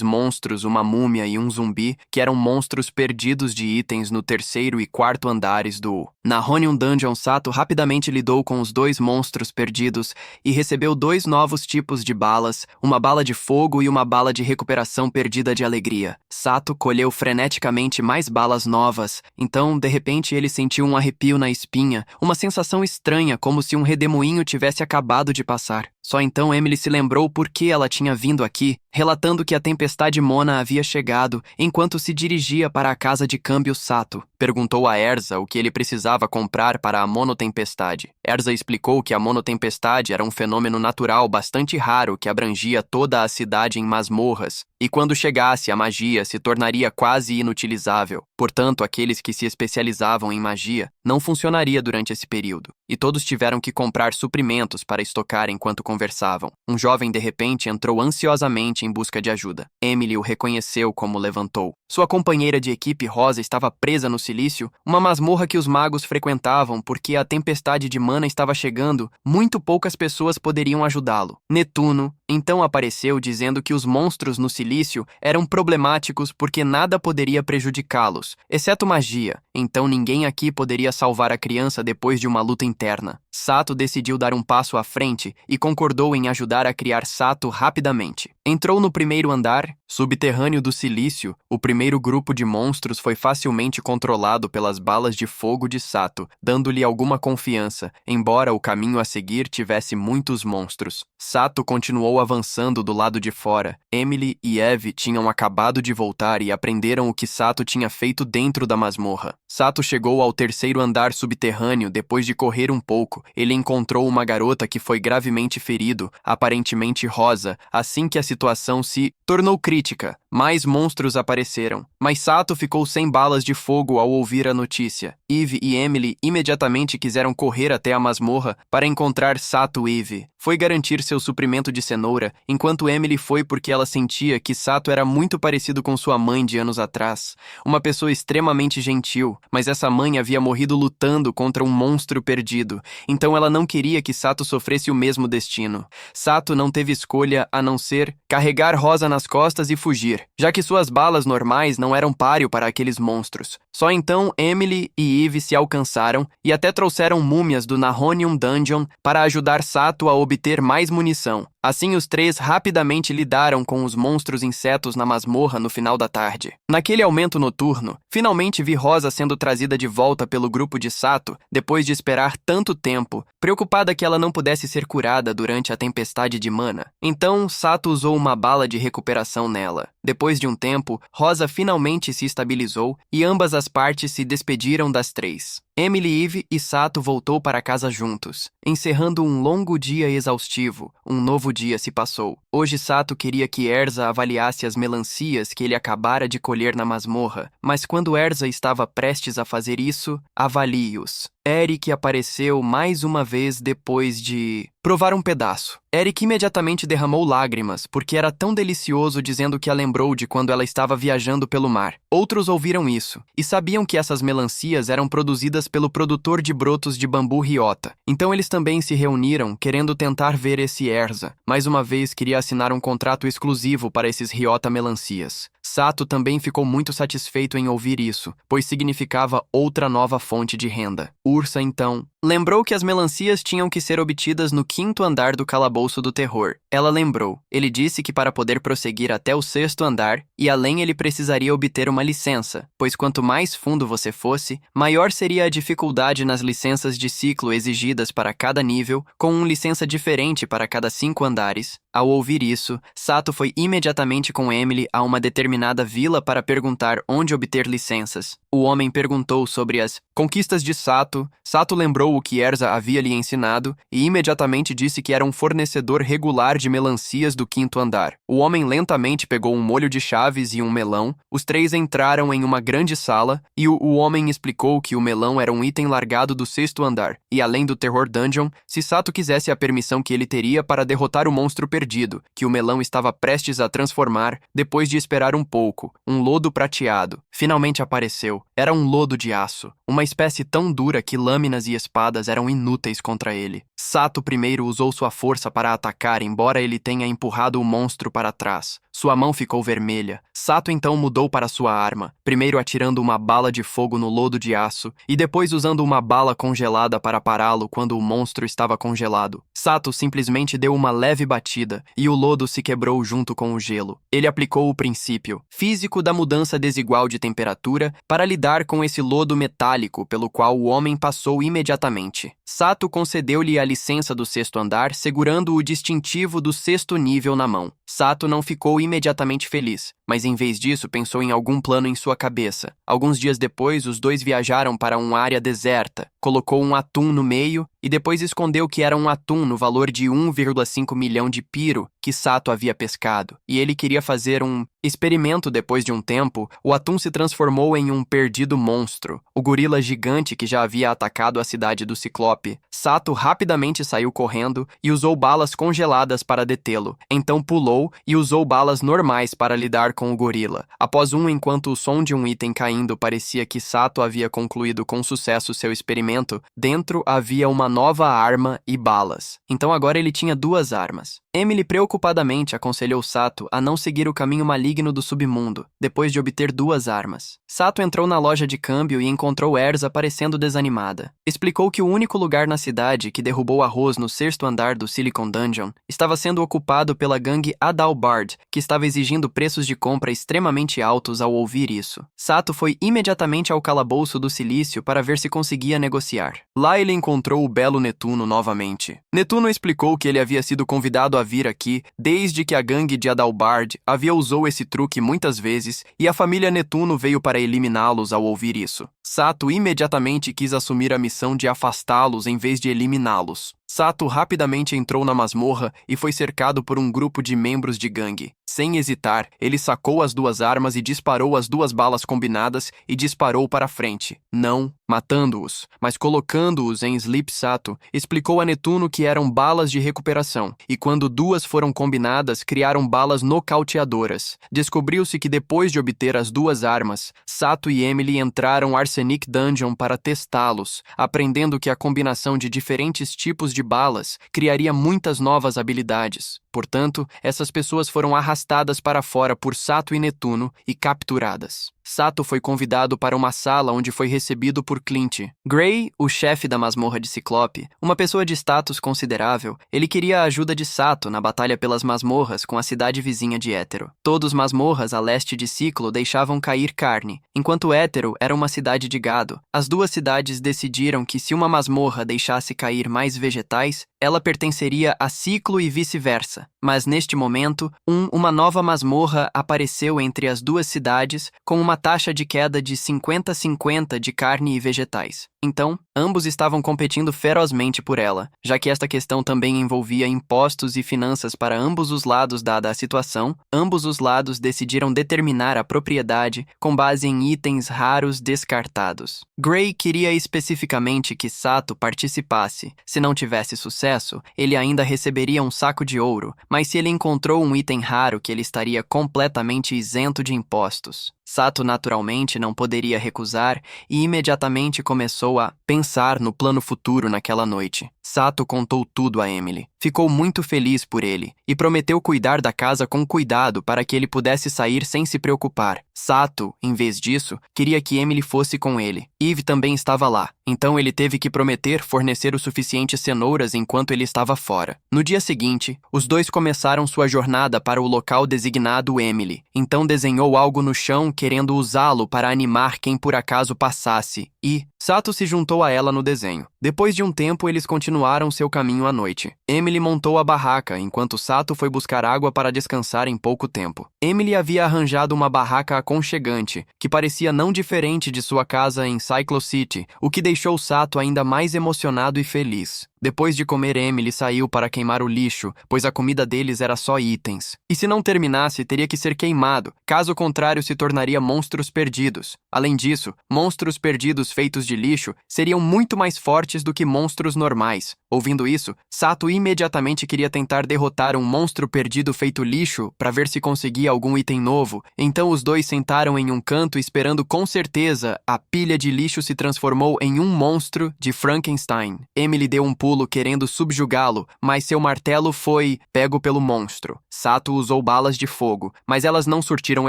monstros, uma múmia e um zumbi, que eram monstros perdidos de itens no 3º e 4º andares do Nahonium Dungeon. Sato rapidamente lidou com os 2 monstros perdidos e recebeu 2 novos tipos de balas, uma bala de fogo e uma bala de recuperação perdida de alegria. Sato colheu freneticamente mais balas novas, então, de repente, ele sentiu um arrepio na espinha, uma sensação estranha, como se um redemoinho tivesse acabado de passar. Só então Emily se lembrou por que ela tinha vindo aqui, relatando que a tempestade Mona havia chegado enquanto se dirigia para a casa de câmbio Sato. Perguntou a Erza o que ele precisava comprar para a monotempestade. Erza explicou que a monotempestade era um fenômeno natural bastante raro que abrangia toda a cidade em masmorras, e quando chegasse a magia se tornaria quase inutilizável. Portanto, aqueles que se especializavam em magia não funcionaria durante esse período, e todos tiveram que comprar suprimentos para estocar enquanto conversavam. Um jovem de repente entrou ansiosamente em busca de ajuda. Emily o reconheceu como levantou. Sua companheira de equipe Rosa estava presa no silício, uma masmorra que os magos frequentavam porque a tempestade de mana estava chegando, muito poucas pessoas poderiam ajudá-lo. Netuno então apareceu dizendo que os monstros no silício eram problemáticos porque nada poderia prejudicá-los, exceto magia, então ninguém aqui poderia salvar a criança depois de uma luta interna. Sato decidiu dar um passo à frente e concordou em ajudar a criar Sato rapidamente. Entrou no 1º andar, subterrâneo do silício. O primeiro grupo de monstros foi facilmente controlado pelas balas de fogo de Sato, dando-lhe alguma confiança, embora o caminho a seguir tivesse muitos monstros. Sato continuou avançando do lado de fora. Emily e Eve tinham acabado de voltar e aprenderam o que Sato tinha feito dentro da masmorra. Sato chegou ao 3º andar subterrâneo depois de correr um pouco. Ele encontrou uma garota que foi gravemente ferido, aparentemente Rosa, assim que a situação se tornou crítica. Mais monstros apareceram, mas Sato ficou sem balas de fogo ao ouvir a notícia. Eve e Emily imediatamente quiseram correr até a masmorra para encontrar Sato. Eve foi garantir seu suprimento de cenoura, enquanto Emily foi porque ela sentia que Sato era muito parecido com sua mãe de anos atrás, uma pessoa extremamente gentil, mas essa mãe havia morrido lutando contra um monstro perdido, então ela não queria que Sato sofresse o mesmo destino. Sato não teve escolha a não ser carregar Rosa nas costas e fugir, já que suas balas normais não eram páreo para aqueles monstros. Só então Emily e Eve se alcançaram e até trouxeram múmias do Nahonium Dungeon para ajudar Sato a obter mais munição. Assim, os 3 rapidamente lidaram com os monstros insetos na masmorra no final da tarde. Naquele aumento noturno, finalmente vi Rosa sendo trazida de volta pelo grupo de Sato, depois de esperar tanto tempo, preocupada que ela não pudesse ser curada durante a tempestade de mana. Então, Sato usou uma bala de recuperação nela. Depois de um tempo, Rosa finalmente se estabilizou e ambas as partes se despediram das 3. Emily, Eve e Sato voltou para casa juntos, encerrando um longo dia exaustivo. Um novo dia se passou. Hoje Sato queria que Erza avaliasse as melancias que ele acabara de colher na masmorra, mas quando Erza estava prestes a fazer isso, avalie-os. Eric apareceu mais uma vez depois de provar um pedaço. Eric imediatamente derramou lágrimas, porque era tão delicioso, dizendo que a lembrou de quando ela estava viajando pelo mar. Outros ouviram isso, e sabiam que essas melancias eram produzidas pelo produtor de brotos de bambu Ryota. Então eles também se reuniram, querendo tentar ver esse Erza. Mais uma vez queria assinar um contrato exclusivo para esses Ryota melancias. Sato também ficou muito satisfeito em ouvir isso, pois significava outra nova fonte de renda. Ursa, então, lembrou que as melancias tinham que ser obtidas no 5º andar do calabouço do terror. Ela lembrou. Ele disse que para poder prosseguir até o 6º andar, e além ele precisaria obter uma licença, pois quanto mais fundo você fosse, maior seria a dificuldade nas licenças de ciclo exigidas para cada nível, com uma licença diferente para cada 5 andares. Ao ouvir isso, Sato foi imediatamente com Emily a uma determinada vila para perguntar onde obter licenças. O homem perguntou sobre as conquistas de Sato. Sato lembrou o que Erza havia lhe ensinado e imediatamente disse que era um fornecedor regular de melancias do 5º andar. O homem lentamente pegou um molho de chaves e um melão. Os três entraram em uma grande sala e o homem explicou que o melão era um item largado do 6º andar. E além do Terror Dungeon, se Sato quisesse a permissão que ele teria para derrotar o monstro perdido, que o melão estava prestes a transformar, depois de esperar um pouco, um lodo prateado. Finalmente apareceu. Era um lodo de aço, uma espécie tão dura que lâminas e espadas eram inúteis contra ele. Sato primeiro usou sua força para atacar, embora ele tenha empurrado o monstro para trás. Sua mão ficou vermelha. Sato então mudou para sua arma, primeiro atirando uma bala de fogo no lodo de aço e depois usando uma bala congelada para pará-lo quando o monstro estava congelado. Sato simplesmente deu uma leve batida e o lodo se quebrou junto com o gelo. Ele aplicou o princípio físico da mudança desigual de temperatura para lidar com esse lodo metálico pelo qual o homem passou imediatamente. Sato concedeu-lhe a licença do 6º andar, segurando o distintivo do 6º nível na mão. Sato não ficou imediatamente feliz, mas em vez disso pensou em algum plano em sua cabeça. Alguns dias depois, os dois viajaram para uma área deserta, colocou um atum no meio e depois escondeu que era um atum no valor de 1,5 milhão de piro que Sato havia pescado, e ele queria fazer um experimento. Depois de um tempo, o atum se transformou em um perdido monstro, o gorila gigante que já havia atacado a cidade do Ciclope. Sato rapidamente saiu correndo e usou balas congeladas para detê-lo. Então pulou e usou balas normais para lidar com o gorila. Após enquanto o som de um item caindo parecia que Sato havia concluído com sucesso seu experimento, dentro havia uma nova arma e balas. Então agora ele tinha 2 armas. Emily preocupadamente aconselhou Sato a não seguir o caminho maligno do submundo, depois de obter 2 armas. Sato entrou na loja de câmbio e encontrou Erza parecendo desanimada. Explicou que o único lugar na cidade que derrubou arroz no 6º andar do Silicon Dungeon estava sendo ocupado pela gangue Adalbard, que estava exigindo preços de compra extremamente altos ao ouvir isso. Sato foi imediatamente ao calabouço do silício para ver se conseguia negociar. Lá ele encontrou o belo Netuno novamente. Netuno explicou que ele havia sido convidado a vir aqui desde que a gangue de Adalbard havia usou esse truque muitas vezes e a família Netuno veio para eliminá-los ao ouvir isso. Sato imediatamente quis assumir a missão de afastá-los em vez de eliminá-los. Sato rapidamente entrou na masmorra e foi cercado por um grupo de membros de gangue. Sem hesitar, ele sacou as 2 armas e disparou as 2 balas combinadas e disparou para frente. Não matando-os, mas colocando-os em sleep. Sato explicou a Netuno que eram balas de recuperação, e quando 2 foram combinadas, criaram balas nocauteadoras. Descobriu-se que depois de obter as 2 armas, Sato e Emily entraram Arsenic Dungeon para testá-los, aprendendo que a combinação de diferentes tipos de balas criaria muitas novas habilidades. Portanto, essas pessoas foram arrastadas para fora por Sato e Netuno e capturadas. Sato foi convidado para uma sala onde foi recebido por Clint. Gray, o chefe da masmorra de Ciclope, uma pessoa de status considerável, ele queria a ajuda de Sato na batalha pelas masmorras com a cidade vizinha de Étero. Todos masmorras a leste de Ciclo deixavam cair carne, enquanto Étero era uma cidade de gado. As 2 cidades decidiram que se uma masmorra deixasse cair mais vegetais, ela pertenceria a Ciclo e vice-versa. Mas neste momento, uma nova masmorra apareceu entre as 2 cidades com uma taxa de queda de 50-50 de carne e vegetais. Então, ambos estavam competindo ferozmente por ela, já que esta questão também envolvia impostos e finanças para ambos os lados. Dada a situação, ambos os lados decidiram determinar a propriedade com base em itens raros descartados. Gray queria especificamente que Sato participasse. Se não tivesse sucesso, ele ainda receberia um saco de ouro, mas se ele encontrou um item raro que ele estaria completamente isento de impostos. Sato naturalmente não poderia recusar e imediatamente começou a pensar no plano futuro naquela noite. Sato contou tudo a Emily. Ficou muito feliz por ele e prometeu cuidar da casa com cuidado para que ele pudesse sair sem se preocupar. Sato, em vez disso, queria que Emily fosse com ele. Eve também estava lá, então ele teve que prometer fornecer o suficiente cenouras enquanto ele estava fora. No dia seguinte, os dois começaram sua jornada para o local designado Emily. Então desenhou algo no chão querendo usá-lo para animar quem por acaso passasse e Sato se juntou a ela no desenho. Depois de um tempo, eles continuaram seu caminho à noite. Emily montou a barraca, enquanto Sato foi buscar água para descansar em pouco tempo. Emily havia arranjado uma barraca aconchegante, que parecia não diferente de sua casa em Cyclo City, o que deixou Sato ainda mais emocionado e feliz. Depois de comer, Emily saiu para queimar o lixo, pois a comida deles era só itens. E se não terminasse, teria que ser queimado, caso contrário se tornaria monstros perdidos. Além disso, monstros perdidos feitos de lixo seriam muito mais fortes do que monstros normais. Ouvindo isso, Sato imediatamente queria tentar derrotar um monstro perdido feito lixo para ver se conseguia algum item novo. Então os dois sentaram em um canto esperando com certeza a pilha de lixo se transformou em um monstro de Frankenstein. Emily deu um pulo querendo subjugá-lo, mas seu martelo foi pego pelo monstro. Sato usou balas de fogo, mas elas não surtiram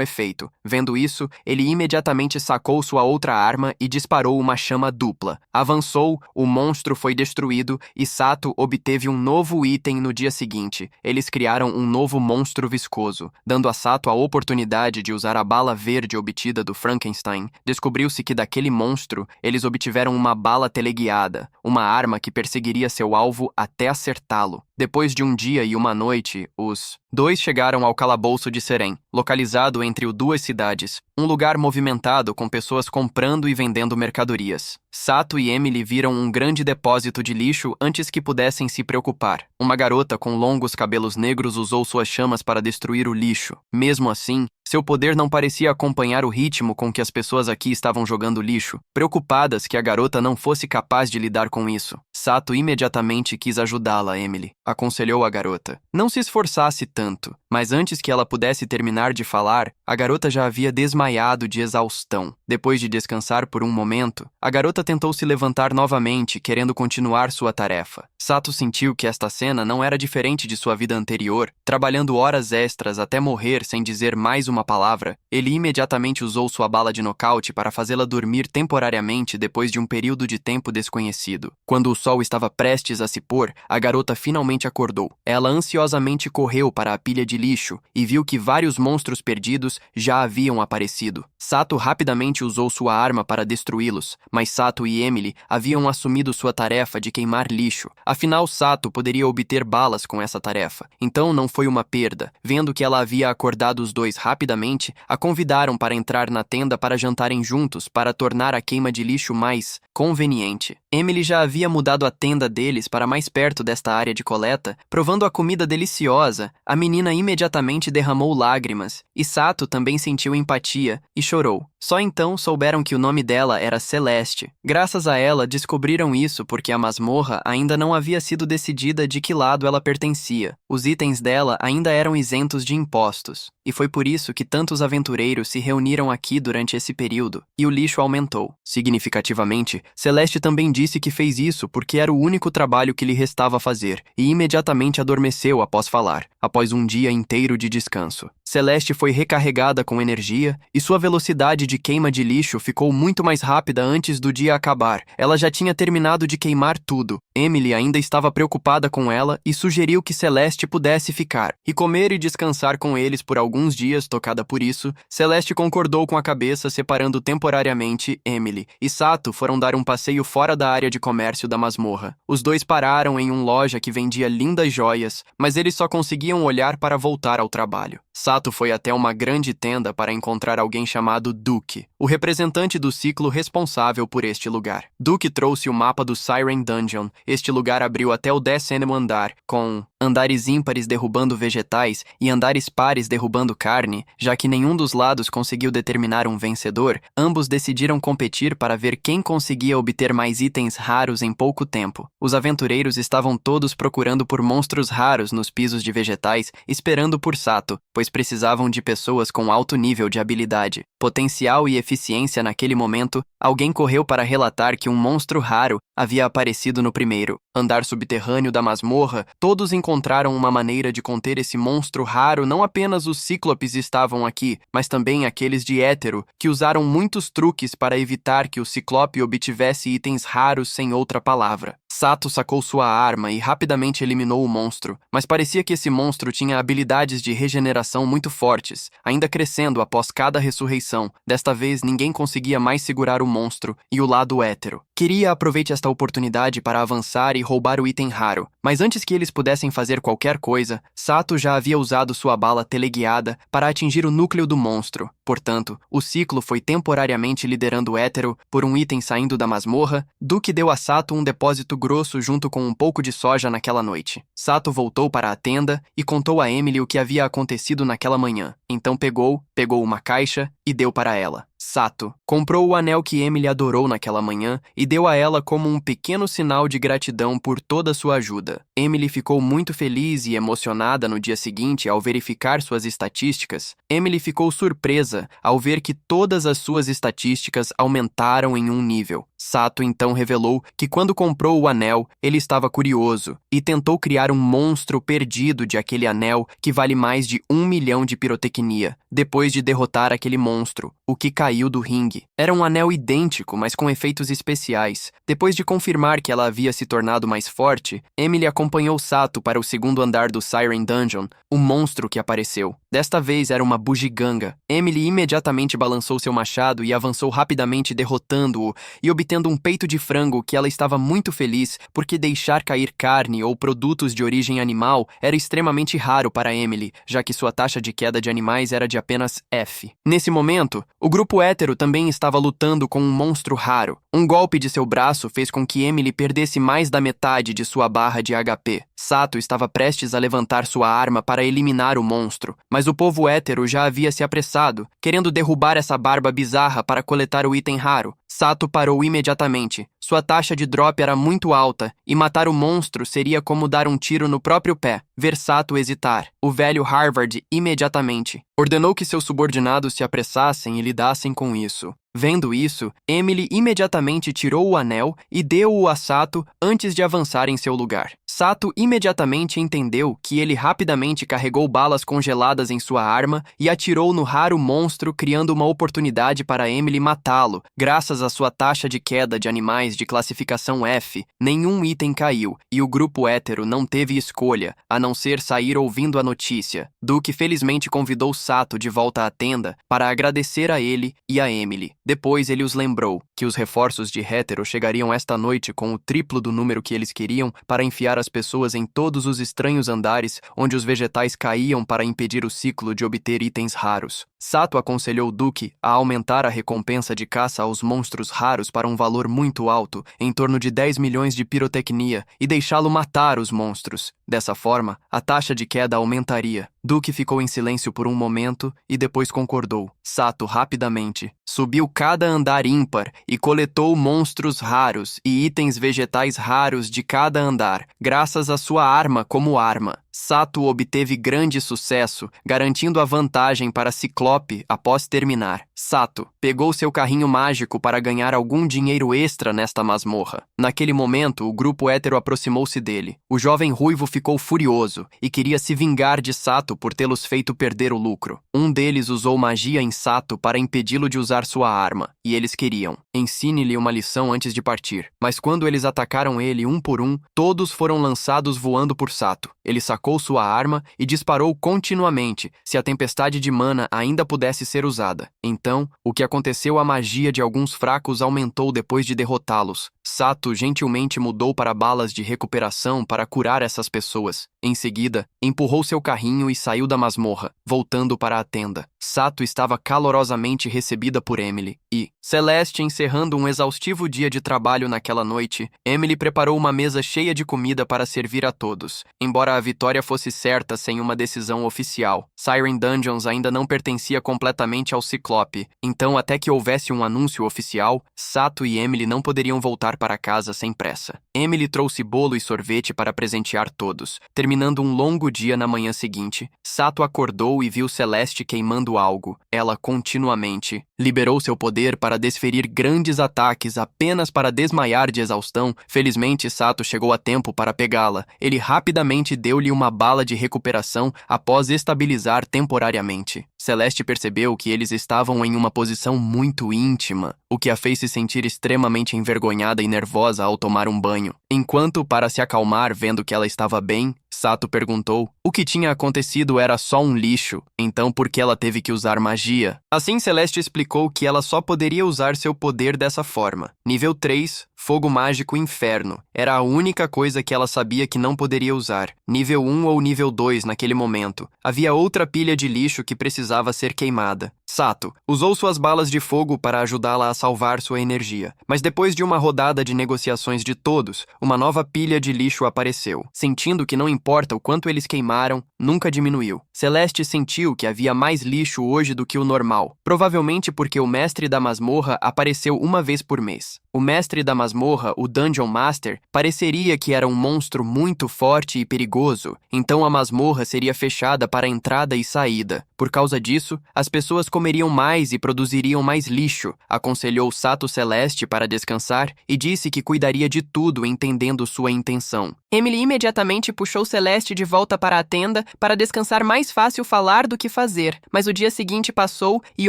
efeito. Vendo isso, ele imediatamente sacou sua outra arma e disparou uma chama dupla. Avançou, o monstro foi destruído e Sato obteve um novo item no dia seguinte. Eles criaram um novo monstro viscoso. Dando a Sato a oportunidade de usar a bala verde obtida do Frankenstein, descobriu-se que daquele monstro eles obtiveram uma bala teleguiada, uma arma que perseguiria seu alvo até acertá-lo. Depois de um dia e uma noite, os dois chegaram ao calabouço de Seren, localizado entre duas cidades, um lugar movimentado com pessoas comprando e vendendo mercadorias. Sato e Emily viram um grande depósito de lixo antes que pudessem se preocupar. Uma garota com longos cabelos negros usou suas chamas para destruir o lixo. Mesmo assim, seu poder não parecia acompanhar o ritmo com que as pessoas aqui estavam jogando lixo, preocupadas que a garota não fosse capaz de lidar com isso. Sato imediatamente quis ajudá-la, Emily. Aconselhou a garota. Não se esforçasse tanto, mas antes que ela pudesse terminar de falar, a garota já havia desmaiado de exaustão. Depois de descansar por um momento, a garota tentou se levantar novamente, querendo continuar sua tarefa. Sato sentiu que esta cena não era diferente de sua vida anterior, trabalhando horas extras até morrer sem dizer mais uma palavra. Ele imediatamente usou sua bala de nocaute para fazê-la dormir temporariamente depois de um período de tempo desconhecido. Quando o sol estava prestes a se pôr, a garota finalmente acordou. Ela ansiosamente correu para a pilha de lixo e viu que vários monstros perdidos já haviam aparecido. Sato rapidamente usou sua arma para destruí-los, mas Sato e Emily haviam assumido sua tarefa de queimar lixo. Afinal, Sato poderia obter balas com essa tarefa, então não foi uma perda. Vendo que ela havia acordado os dois rapidamente, a convidaram para entrar na tenda para jantarem juntos para tornar a queima de lixo mais conveniente. Emily já havia mudado a tenda deles para mais perto desta área de coleta, provando a comida deliciosa. A menina imediatamente derramou lágrimas, e Sato também sentiu empatia e chorou. Só então souberam que o nome dela era Celeste. Graças a ela, descobriram isso porque a masmorra ainda não havia sido decidida de que lado ela pertencia. Os itens dela ainda eram isentos de impostos, e foi por isso que tantos aventureiros se reuniram aqui durante esse período, e o lixo aumentou. Significativamente, Celeste também disse que fez isso porque era o único trabalho que lhe restava fazer, e imediatamente adormeceu após falar, após um dia inteiro de descanso. Celeste foi recarregada com energia, e sua velocidade de queima de lixo ficou muito mais rápida antes do dia acabar. Ela já tinha terminado de queimar tudo. Emily ainda estava preocupada com ela e sugeriu que Celeste pudesse ficar e comer e descansar com eles por alguns dias. Tocada por isso, Celeste concordou com a cabeça, separando temporariamente Emily e Sato foram dar um passeio fora da área de comércio da masmorra. Os dois pararam em uma loja que vendia lindas joias, mas eles só conseguiam olhar para voltar ao trabalho. Sato foi até uma grande tenda para encontrar alguém chamado Duke, o representante do ciclo responsável por este lugar. Duke trouxe o mapa do Siren Dungeon. Este lugar abriu até o 10º andar, com andares ímpares derrubando vegetais e andares pares derrubando carne. Já que nenhum dos lados conseguiu determinar um vencedor, ambos decidiram competir para ver quem conseguia obter mais itens raros em pouco tempo. Os aventureiros estavam todos procurando por monstros raros nos pisos de vegetais, esperando por Sato, pois pois precisavam de pessoas com alto nível de habilidade, potencial e eficiência. Naquele momento, alguém correu para relatar que um monstro raro havia aparecido no primeiro andar subterrâneo da masmorra. Todos encontraram uma maneira de conter esse monstro raro. Não apenas os cíclopes estavam aqui, mas também aqueles de Étero, que usaram muitos truques para evitar que o ciclope obtivesse itens raros. Sem outra palavra, Sato sacou sua arma e rapidamente eliminou o monstro, mas parecia que esse monstro tinha habilidades de regeneração muito fortes, ainda crescendo após cada ressurreição. Desta vez, ninguém conseguia mais segurar o monstro e o lado Étero queria aproveitar esta oportunidade para avançar e roubar o item raro, mas antes que eles pudessem fazer qualquer coisa, Sato já havia usado sua bala teleguiada para atingir o núcleo do monstro. Portanto, o ciclo foi temporariamente liderando Étero por um item saindo da masmorra. Duke deu a Sato um depósito grosso junto com um pouco de soja naquela noite. Sato voltou para a tenda e contou a Emily o que havia acontecido naquela manhã. Então pegou uma caixa e deu para ela. Sato comprou o anel que Emily adorou naquela manhã e deu a ela como um pequeno sinal de gratidão por toda sua ajuda. Emily ficou muito feliz e emocionada no dia seguinte ao verificar suas estatísticas. Emily ficou surpresa ao ver que todas as suas estatísticas aumentaram em um nível. Sato então revelou que quando comprou o anel, ele estava curioso e tentou criar um monstro perdido de aquele anel que vale mais de 1 milhão de pirotecnia. Depois de derrotar aquele monstro, o que caiu do ringue era um anel idêntico, mas com efeitos especiais. Depois de confirmar que ela havia se tornado mais forte, Emily acompanhou Sato para o segundo andar do Siren Dungeon. O monstro que apareceu desta vez era uma bugiganga. Emily imediatamente balançou seu machado e avançou rapidamente, derrotando-o e obtendo um peito de frango que ela estava muito feliz, porque deixar cair carne ou produtos de origem animal era extremamente raro para Emily, já que sua taxa de queda de animais era de apenas F. Nesse momento, o grupo Étero também estava lutando com um monstro raro. Um golpe de seu braço fez com que Emily perdesse mais da metade de sua barra de HP. Sato estava prestes a levantar sua arma para eliminar o monstro, mas o povo Étero já havia se apressado, querendo derrubar essa barba bizarra para coletar o item raro. Sato parou imediatamente. Sua taxa de drop era muito alta, e matar o monstro seria como dar um tiro no próprio pé. Ver Sato hesitar, o velho Harvard imediatamente ordenou que seus subordinados se apressassem e lidassem com isso. Vendo isso, Emily imediatamente tirou o anel e deu-o a Sato antes de avançar em seu lugar. Sato imediatamente entendeu que ele rapidamente carregou balas congeladas em sua arma e atirou no raro monstro, criando uma oportunidade para Emily matá-lo. Graças à sua taxa de queda de animais de classificação F, nenhum item caiu, e o grupo Étero não teve escolha, a não ser sair ouvindo a notícia. Duke felizmente convidou Sato de volta à tenda para agradecer a ele e a Emily. Depois ele os lembrou que os reforços de Étero chegariam esta noite com o triplo do número que eles queriam para enfiar as pessoas em todos os estranhos andares onde os vegetais caíam para impedir o ciclo de obter itens raros. Sato aconselhou Duke a aumentar a recompensa de caça aos monstros raros para um valor muito alto, em torno de 10 milhões de pirotecnia, e deixá-lo matar os monstros. Dessa forma, a taxa de queda aumentaria. Duke ficou em silêncio por um momento e depois concordou. Sato rapidamente subiu cada andar ímpar e coletou monstros raros e itens vegetais raros de cada andar, graças à sua arma como arma. Sato obteve grande sucesso, garantindo a vantagem para Ciclope após terminar. Sato pegou seu carrinho mágico para ganhar algum dinheiro extra nesta masmorra. Naquele momento, o grupo Étero aproximou-se dele. O jovem ruivo ficou furioso e queria se vingar de Sato por tê-los feito perder o lucro. Um deles usou magia em Sato para impedi-lo de usar sua arma, e eles queriam: ensine-lhe uma lição antes de partir. Mas quando eles atacaram ele um por um, todos foram lançados voando por Sato. Ele sacou sua arma e disparou continuamente, se a tempestade de mana ainda pudesse ser usada. Então, o que aconteceu, a magia de alguns fracos aumentou depois de derrotá-los. Sato gentilmente mudou para balas de recuperação para curar essas pessoas. Em seguida, empurrou seu carrinho e saiu da masmorra, voltando para a tenda. Sato estava calorosamente recebida por Emily e, Celeste encerrando um exaustivo dia de trabalho naquela noite, Emily preparou uma mesa cheia de comida para servir a todos. Embora a vitória fosse certa sem uma decisão oficial, Siren Dungeons ainda não pertencia completamente ao Ciclope, então até que houvesse um anúncio oficial, Sato e Emily não poderiam voltar para casa sem pressa. Emily trouxe bolo e sorvete para presentear todos. Terminando um longo dia na manhã seguinte, Sato acordou e viu Celeste queimando algo. Ela continuamente liberou seu poder para desferir grandes ataques apenas para desmaiar de exaustão. Felizmente, Sato chegou a tempo para pegá-la. Ele rapidamente deu-lhe uma bala de recuperação após estabilizar temporariamente. Celeste percebeu que eles estavam em uma posição muito íntima, o que a fez se sentir extremamente envergonhada e nervosa ao tomar um banho. Enquanto, para se acalmar vendo que ela estava bem, Sato perguntou: o que tinha acontecido era só um lixo, então por que ela teve que usar magia? Assim, Celeste explicou que ela só poderia usar seu poder dessa forma. Nível 3, Fogo Mágico Inferno. Era a única coisa que ela sabia que não poderia usar. Nível 1 ou nível 2 naquele momento. Havia outra pilha de lixo que precisava ser queimada. Sato usou suas balas de fogo para ajudá-la a salvar sua energia. Mas depois de uma rodada de negociações de todos, uma nova pilha de lixo apareceu. Sentindo que não importa o quanto eles queimaram, nunca diminuiu. Celeste sentiu que havia mais lixo hoje do que o normal. Provavelmente porque o mestre da masmorra apareceu uma vez por mês. O mestre da masmorra, o Dungeon Master, pareceria que era um monstro muito forte e perigoso, então a masmorra seria fechada para entrada e saída. Por causa disso, as pessoas comeriam mais e produziriam mais lixo, aconselhou Sato Celeste para descansar e disse que cuidaria de tudo entendendo sua intenção. Emily imediatamente puxou Celeste de volta para a tenda para descansar mais fácil falar do que fazer, mas o dia seguinte passou e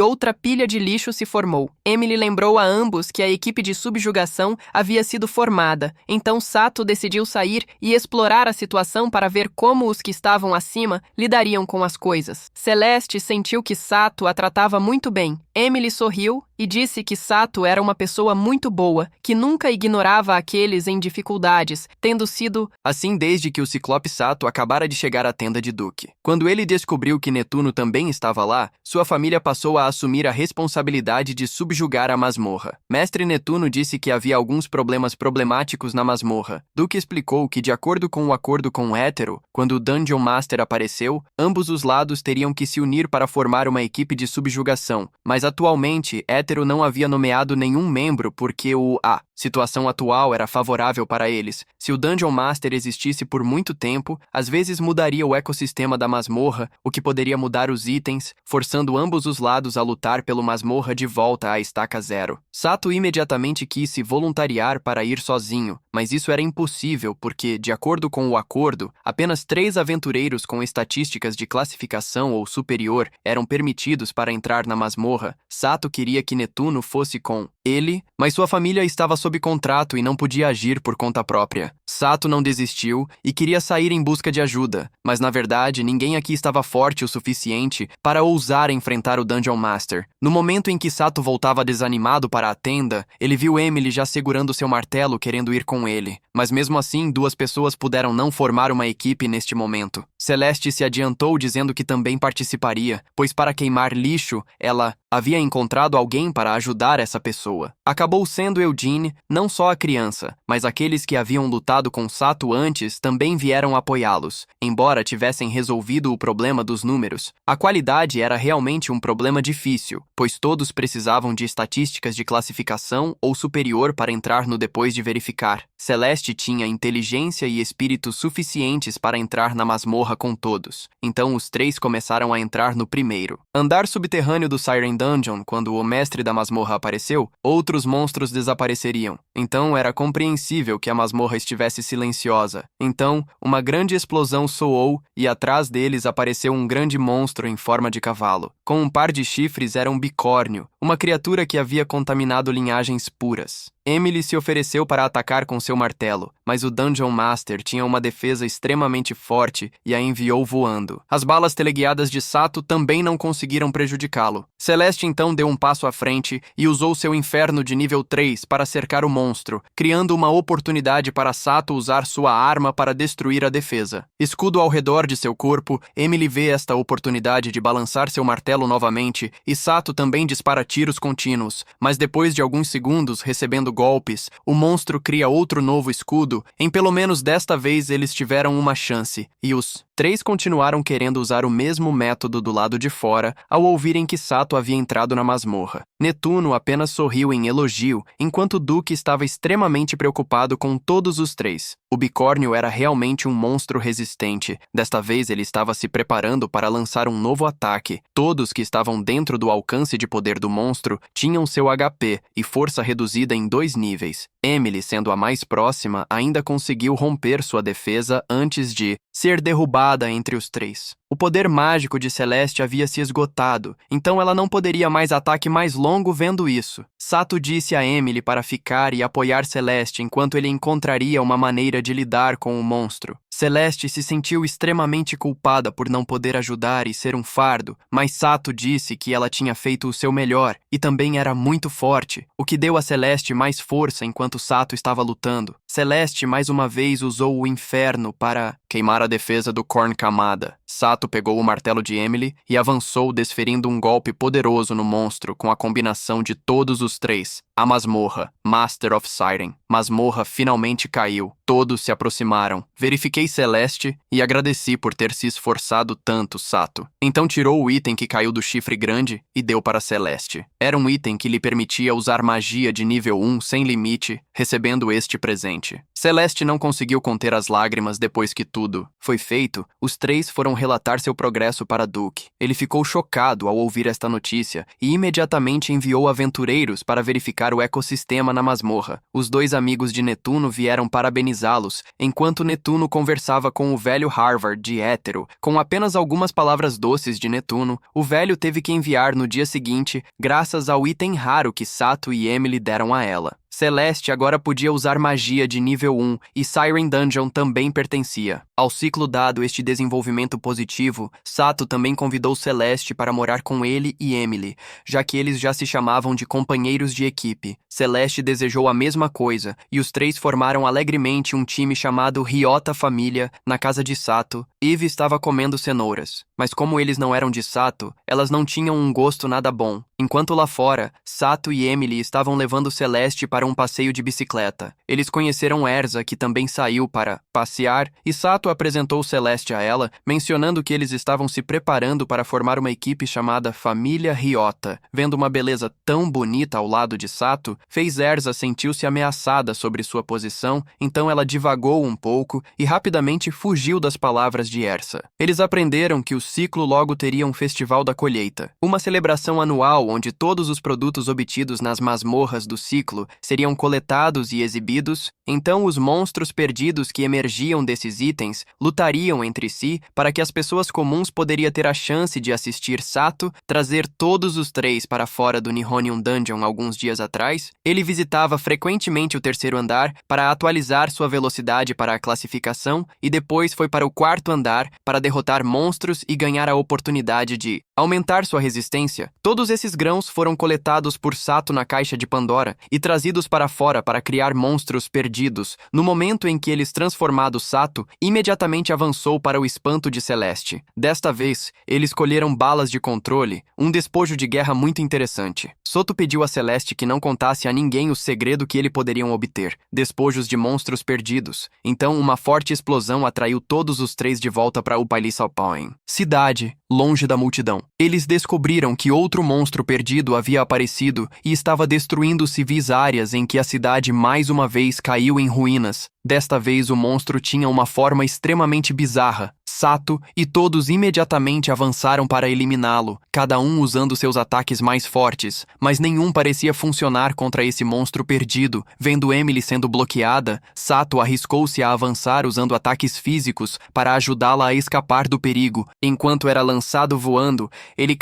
outra pilha de lixo se formou. Emily lembrou a ambos que a equipe de subjugação havia sido formada, então Sato decidiu sair e explorar a situação para ver como os que estavam acima lidariam com as coisas. Celeste sentiu que Sato a tratava muito bem. Emily sorriu e disse que Sato era uma pessoa muito boa, que nunca ignorava aqueles em dificuldades, tendo sido assim desde que o Ciclope Sato acabara de chegar à tenda de Duke. Quando ele descobriu que Netuno também estava lá, sua família passou a assumir a responsabilidade de subjugar a masmorra. Mestre Netuno disse que havia alguns problemas problemáticos na masmorra. Duke explicou que, de acordo com o acordo com Hétero, quando o Dungeon Master apareceu, ambos os lados teriam que se unir para formar uma equipe de subjugação, mas atualmente Hétero não havia nomeado nenhum membro porque a situação atual era favorável para eles. Se o Dungeon Master existisse por muito tempo, às vezes mudaria o ecossistema da masmorra, o que poderia mudar os itens, forçando ambos os lados a lutar pelo masmorra de volta à estaca zero. Sato imediatamente quis se voluntariar para ir sozinho, mas isso era impossível porque, de acordo com o acordo, apenas 3 aventureiros com estatísticas de classificação ou superior eram permitidos para entrar na masmorra. Sato queria que Netuno fosse com ele, mas sua família estava sob contrato e não podia agir por conta própria. Sato não desistiu e queria sair em busca de ajuda, mas na verdade ninguém aqui estava forte o suficiente para ousar enfrentar o Dungeon Master. No momento em que Sato voltava desanimado para a tenda, ele viu Emily já segurando seu martelo querendo ir com ele, mas mesmo assim 2 pessoas puderam não formar uma equipe neste momento. Celeste se adiantou dizendo que também participaria, pois para queimar lixo, ela havia encontrado alguém para ajudar essa pessoa. Acabou sendo Eugene, não só a criança, mas aqueles que haviam lutado com Sato antes também vieram apoiá-los, embora tivessem resolvido o problema dos números. A qualidade era realmente um problema difícil, pois todos precisavam de estatísticas de classificação ou superior para entrar no depois de verificar. Celeste tinha inteligência e espírito suficientes para entrar na masmorra com todos, então os 3 começaram a entrar no primeiro andar subterrâneo do Siren Dungeon. Quando o mestre da masmorra apareceu, outros monstros desapareceriam, então era compreensível que a masmorra estivesse silenciosa. Então, uma grande explosão soou e atrás deles apareceu um grande monstro em forma de cavalo. Com um par de chifres era um bicórnio, uma criatura que havia contaminado linhagens puras. Emily se ofereceu para atacar com seu martelo, mas o Dungeon Master tinha uma defesa extremamente forte e a enviou voando. As balas teleguiadas de Sato também não conseguiram prejudicá-lo. Celeste então deu um passo à frente e usou seu inferno de nível 3 para cercar o monstro, criando uma oportunidade para Sato usar sua arma para destruir a defesa. Escudo ao redor de seu corpo, Emily vê esta oportunidade de balançar seu martelo novamente e Sato também dispara tiros contínuos, mas depois de alguns segundos recebendo golpes, o monstro cria outro novo escudo. Em pelo menos desta vez eles tiveram uma chance, e os três continuaram querendo usar o mesmo método do lado de fora ao ouvirem que Sato havia entrado na masmorra. Netuno apenas sorriu em elogio, enquanto Duke estava extremamente preocupado com todos os três. O bicórnio era realmente um monstro resistente. Desta vez ele estava se preparando para lançar um novo ataque. Todos que estavam dentro do alcance de poder do monstro tinham seu HP e força reduzida em 2 níveis. Emily, sendo a mais próxima, ainda conseguiu romper sua defesa antes de ser derrubada entre os três. O poder mágico de Celeste havia se esgotado, então ela não poderia mais ataque mais longo vendo isso. Sato disse a Emily para ficar e apoiar Celeste enquanto ele encontraria uma maneira de lidar com o monstro. Celeste se sentiu extremamente culpada por não poder ajudar e ser um fardo, mas Sato disse que ela tinha feito o seu melhor e também era muito forte, o que deu a Celeste mais força enquanto Sato estava lutando. Celeste mais uma vez usou o inferno para queimar a defesa do Korn Kamada. Sato pegou o martelo de Emily e avançou desferindo um golpe poderoso no monstro com a combinação de todos os três. A masmorra, Master of Siren. Masmorra finalmente caiu. Todos se aproximaram. Verifiquei Celeste e agradeci por ter se esforçado tanto, Sato. Então tirou o item que caiu do chifre grande e deu para Celeste. Era um item que lhe permitia usar magia de nível 1 sem limite, recebendo este presente. Celeste não conseguiu conter as lágrimas depois que tudo foi feito. Os três foram relatar seu progresso para Duke. Ele ficou chocado ao ouvir esta notícia e imediatamente enviou aventureiros para verificar o ecossistema na masmorra. Os 2 amigos de Netuno vieram parabenizá-los, enquanto Netuno conversava com o velho Harvard de Hétero. Com apenas algumas palavras doces de Netuno, o velho teve que enviar no dia seguinte, graças ao item raro que Sato e Emily deram a ela. Celeste agora podia usar magia de nível 1 e Siren Dungeon também pertencia. Ao ciclo dado este desenvolvimento positivo, Sato também convidou Celeste para morar com ele e Emily, já que eles já se chamavam de companheiros de equipe. Celeste desejou a mesma coisa e os três formaram alegremente um time chamado Ryota Família na casa de Sato. Eve estava comendo cenouras, mas como eles não eram de Sato, elas não tinham um gosto nada bom. Enquanto lá fora, Sato e Emily estavam levando Celeste para um passeio de bicicleta. Eles conheceram Erza, que também saiu para passear, e Sato apresentou Celeste a ela, mencionando que eles estavam se preparando para formar uma equipe chamada Família Ryota. Vendo uma beleza tão bonita ao lado de Sato, fez Erza sentir-se ameaçada sobre sua posição, então ela divagou um pouco e rapidamente fugiu das palavras de Erza. Eles aprenderam que o ciclo logo teria um festival da colheita, uma celebração anual onde todos os produtos obtidos nas masmorras do ciclo seriam coletados e exibidos. Então os monstros perdidos que emergiam desses itens lutariam entre si para que as pessoas comuns poderiam ter a chance de assistir Sato trazer todos os três para fora do Nihonium Dungeon alguns dias atrás. Ele visitava frequentemente o 3º andar para atualizar sua velocidade para a classificação e depois foi para o 4º andar para derrotar monstros e ganhar a oportunidade de aumentar sua resistência. Todos esses grãos foram coletados por Sato na caixa de Pandora e trazidos para fora para criar monstros perdidos. No momento em que eles transformaram Sato, imediatamente avançou para o espanto de Celeste. Desta vez, eles colheram balas de controle, um despojo de guerra muito interessante. Soto pediu a Celeste que não contasse a ninguém o segredo que eles poderiam obter, despojos de monstros perdidos. Então, uma forte explosão atraiu todos os três de volta para Upalisaupain. Cidade, longe da multidão. Eles descobriram que outro monstro perdido havia aparecido e estava destruindo civis áreas em que a cidade mais uma vez caiu em ruínas. Desta vez o monstro tinha uma forma extremamente bizarra. Sato e todos imediatamente avançaram para eliminá-lo, cada um usando seus ataques mais fortes, mas nenhum parecia funcionar contra esse monstro perdido. Vendo Emily sendo bloqueada, Sato arriscou-se a avançar usando ataques físicos para ajudá-la a escapar do perigo. Enquanto era lançado voando, ele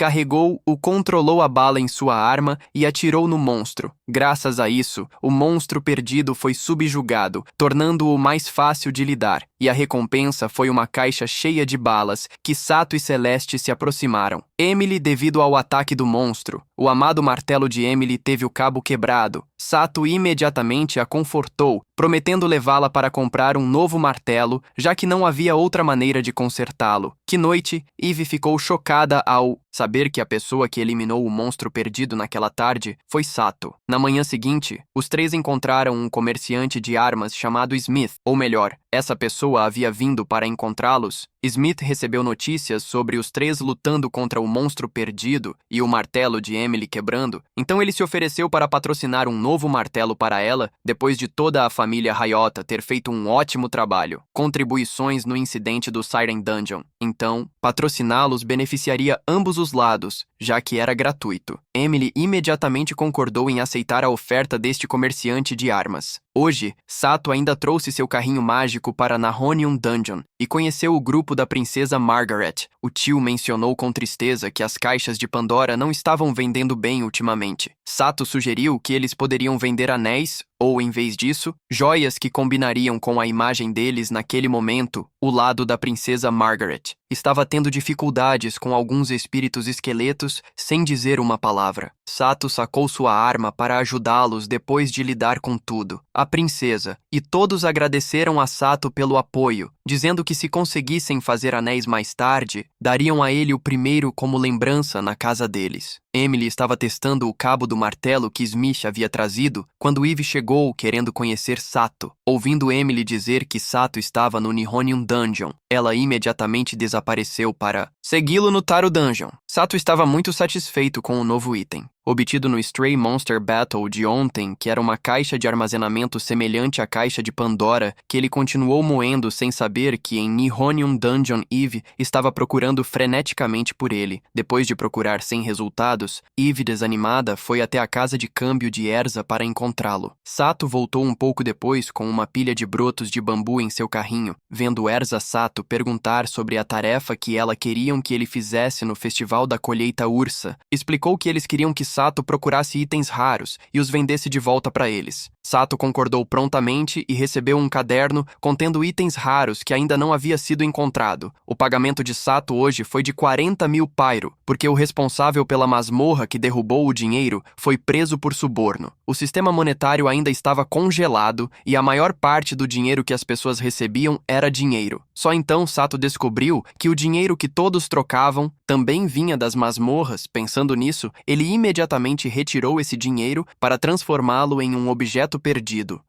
controlou a bala em sua arma e atirou no monstro. Graças a isso, o monstro perdido foi subjugado, tornando-o mais fácil de lidar, e a recompensa foi uma caixa cheia de balas que Sato e Celeste se aproximaram. Emily, devido ao ataque do monstro, o amado martelo de Emily teve o cabo quebrado. Sato imediatamente a confortou, prometendo levá-la para comprar um novo martelo, já que não havia outra maneira de consertá-lo. Que noite, Eve ficou chocada ao saber que a pessoa que eliminou o monstro perdido naquela tarde foi Sato. Na manhã seguinte, os três encontraram um comerciante de armas chamado Smith, ou melhor, essa pessoa havia vindo para encontrá-los. Smith recebeu notícias sobre os três lutando contra o monstro perdido e o martelo de Emily quebrando, então ele se ofereceu para patrocinar um novo martelo para ela, depois de toda a família Ryota ter feito um ótimo trabalho. Contribuições no incidente do Siren Dungeon. Então, patrociná-los beneficiaria ambos os lados, já que era gratuito. Emily imediatamente concordou em aceitar a oferta deste comerciante de armas. Hoje, Sato ainda trouxe seu carrinho mágico para Nahonium Dungeon e conheceu o grupo da princesa Margaret. O tio mencionou com tristeza que as caixas de Pandora não estavam vendendo bem ultimamente. Sato sugeriu que eles poderiam vender anéis ou, em vez disso, joias que combinariam com a imagem deles naquele momento. O lado da princesa Margaret estava tendo dificuldades com alguns espíritos esqueletos sem dizer uma palavra. Sato sacou sua arma para ajudá-los depois de lidar com tudo. A princesa e todos agradeceram a Sato pelo apoio, dizendo que se conseguissem fazer anéis mais tarde, dariam a ele o primeiro como lembrança na casa deles. Emily estava testando o cabo do martelo que Smith havia trazido quando Eve chegou querendo conhecer Sato. Ouvindo Emily dizer que Sato estava no Nihonium Dungeon, ela imediatamente desapareceu para segui-lo no Taro Dungeon. Sato estava muito satisfeito com o novo item, obtido no Stray Monster Battle de ontem, que era uma caixa de armazenamento semelhante à caixa de Pandora, que ele continuou moendo sem saber que em Nihonium Dungeon Eve estava procurando freneticamente por ele. Depois de procurar sem resultados, Eve, desanimada, foi até a casa de câmbio de Erza para encontrá-lo. Sato voltou um pouco depois com uma pilha de brotos de bambu em seu carrinho. Vendo Erza Sato perguntar sobre a tarefa que ela queriam que ele fizesse no Festival da Colheita Ursa, explicou que eles queriam que Sato procurasse itens raros e os vendesse de volta para eles. Sato concordou prontamente e recebeu um caderno contendo itens raros que ainda não havia sido encontrado. O pagamento de Sato hoje foi de 40.000 pyro, porque o responsável pela masmorra que derrubou o dinheiro foi preso por suborno. O sistema monetário ainda estava congelado e a maior parte do dinheiro que as pessoas recebiam era dinheiro. Só então Sato descobriu que o dinheiro que todos trocavam também vinha das masmorras. Pensando nisso, ele imediatamente retirou esse dinheiro para transformá-lo em um objeto perdido.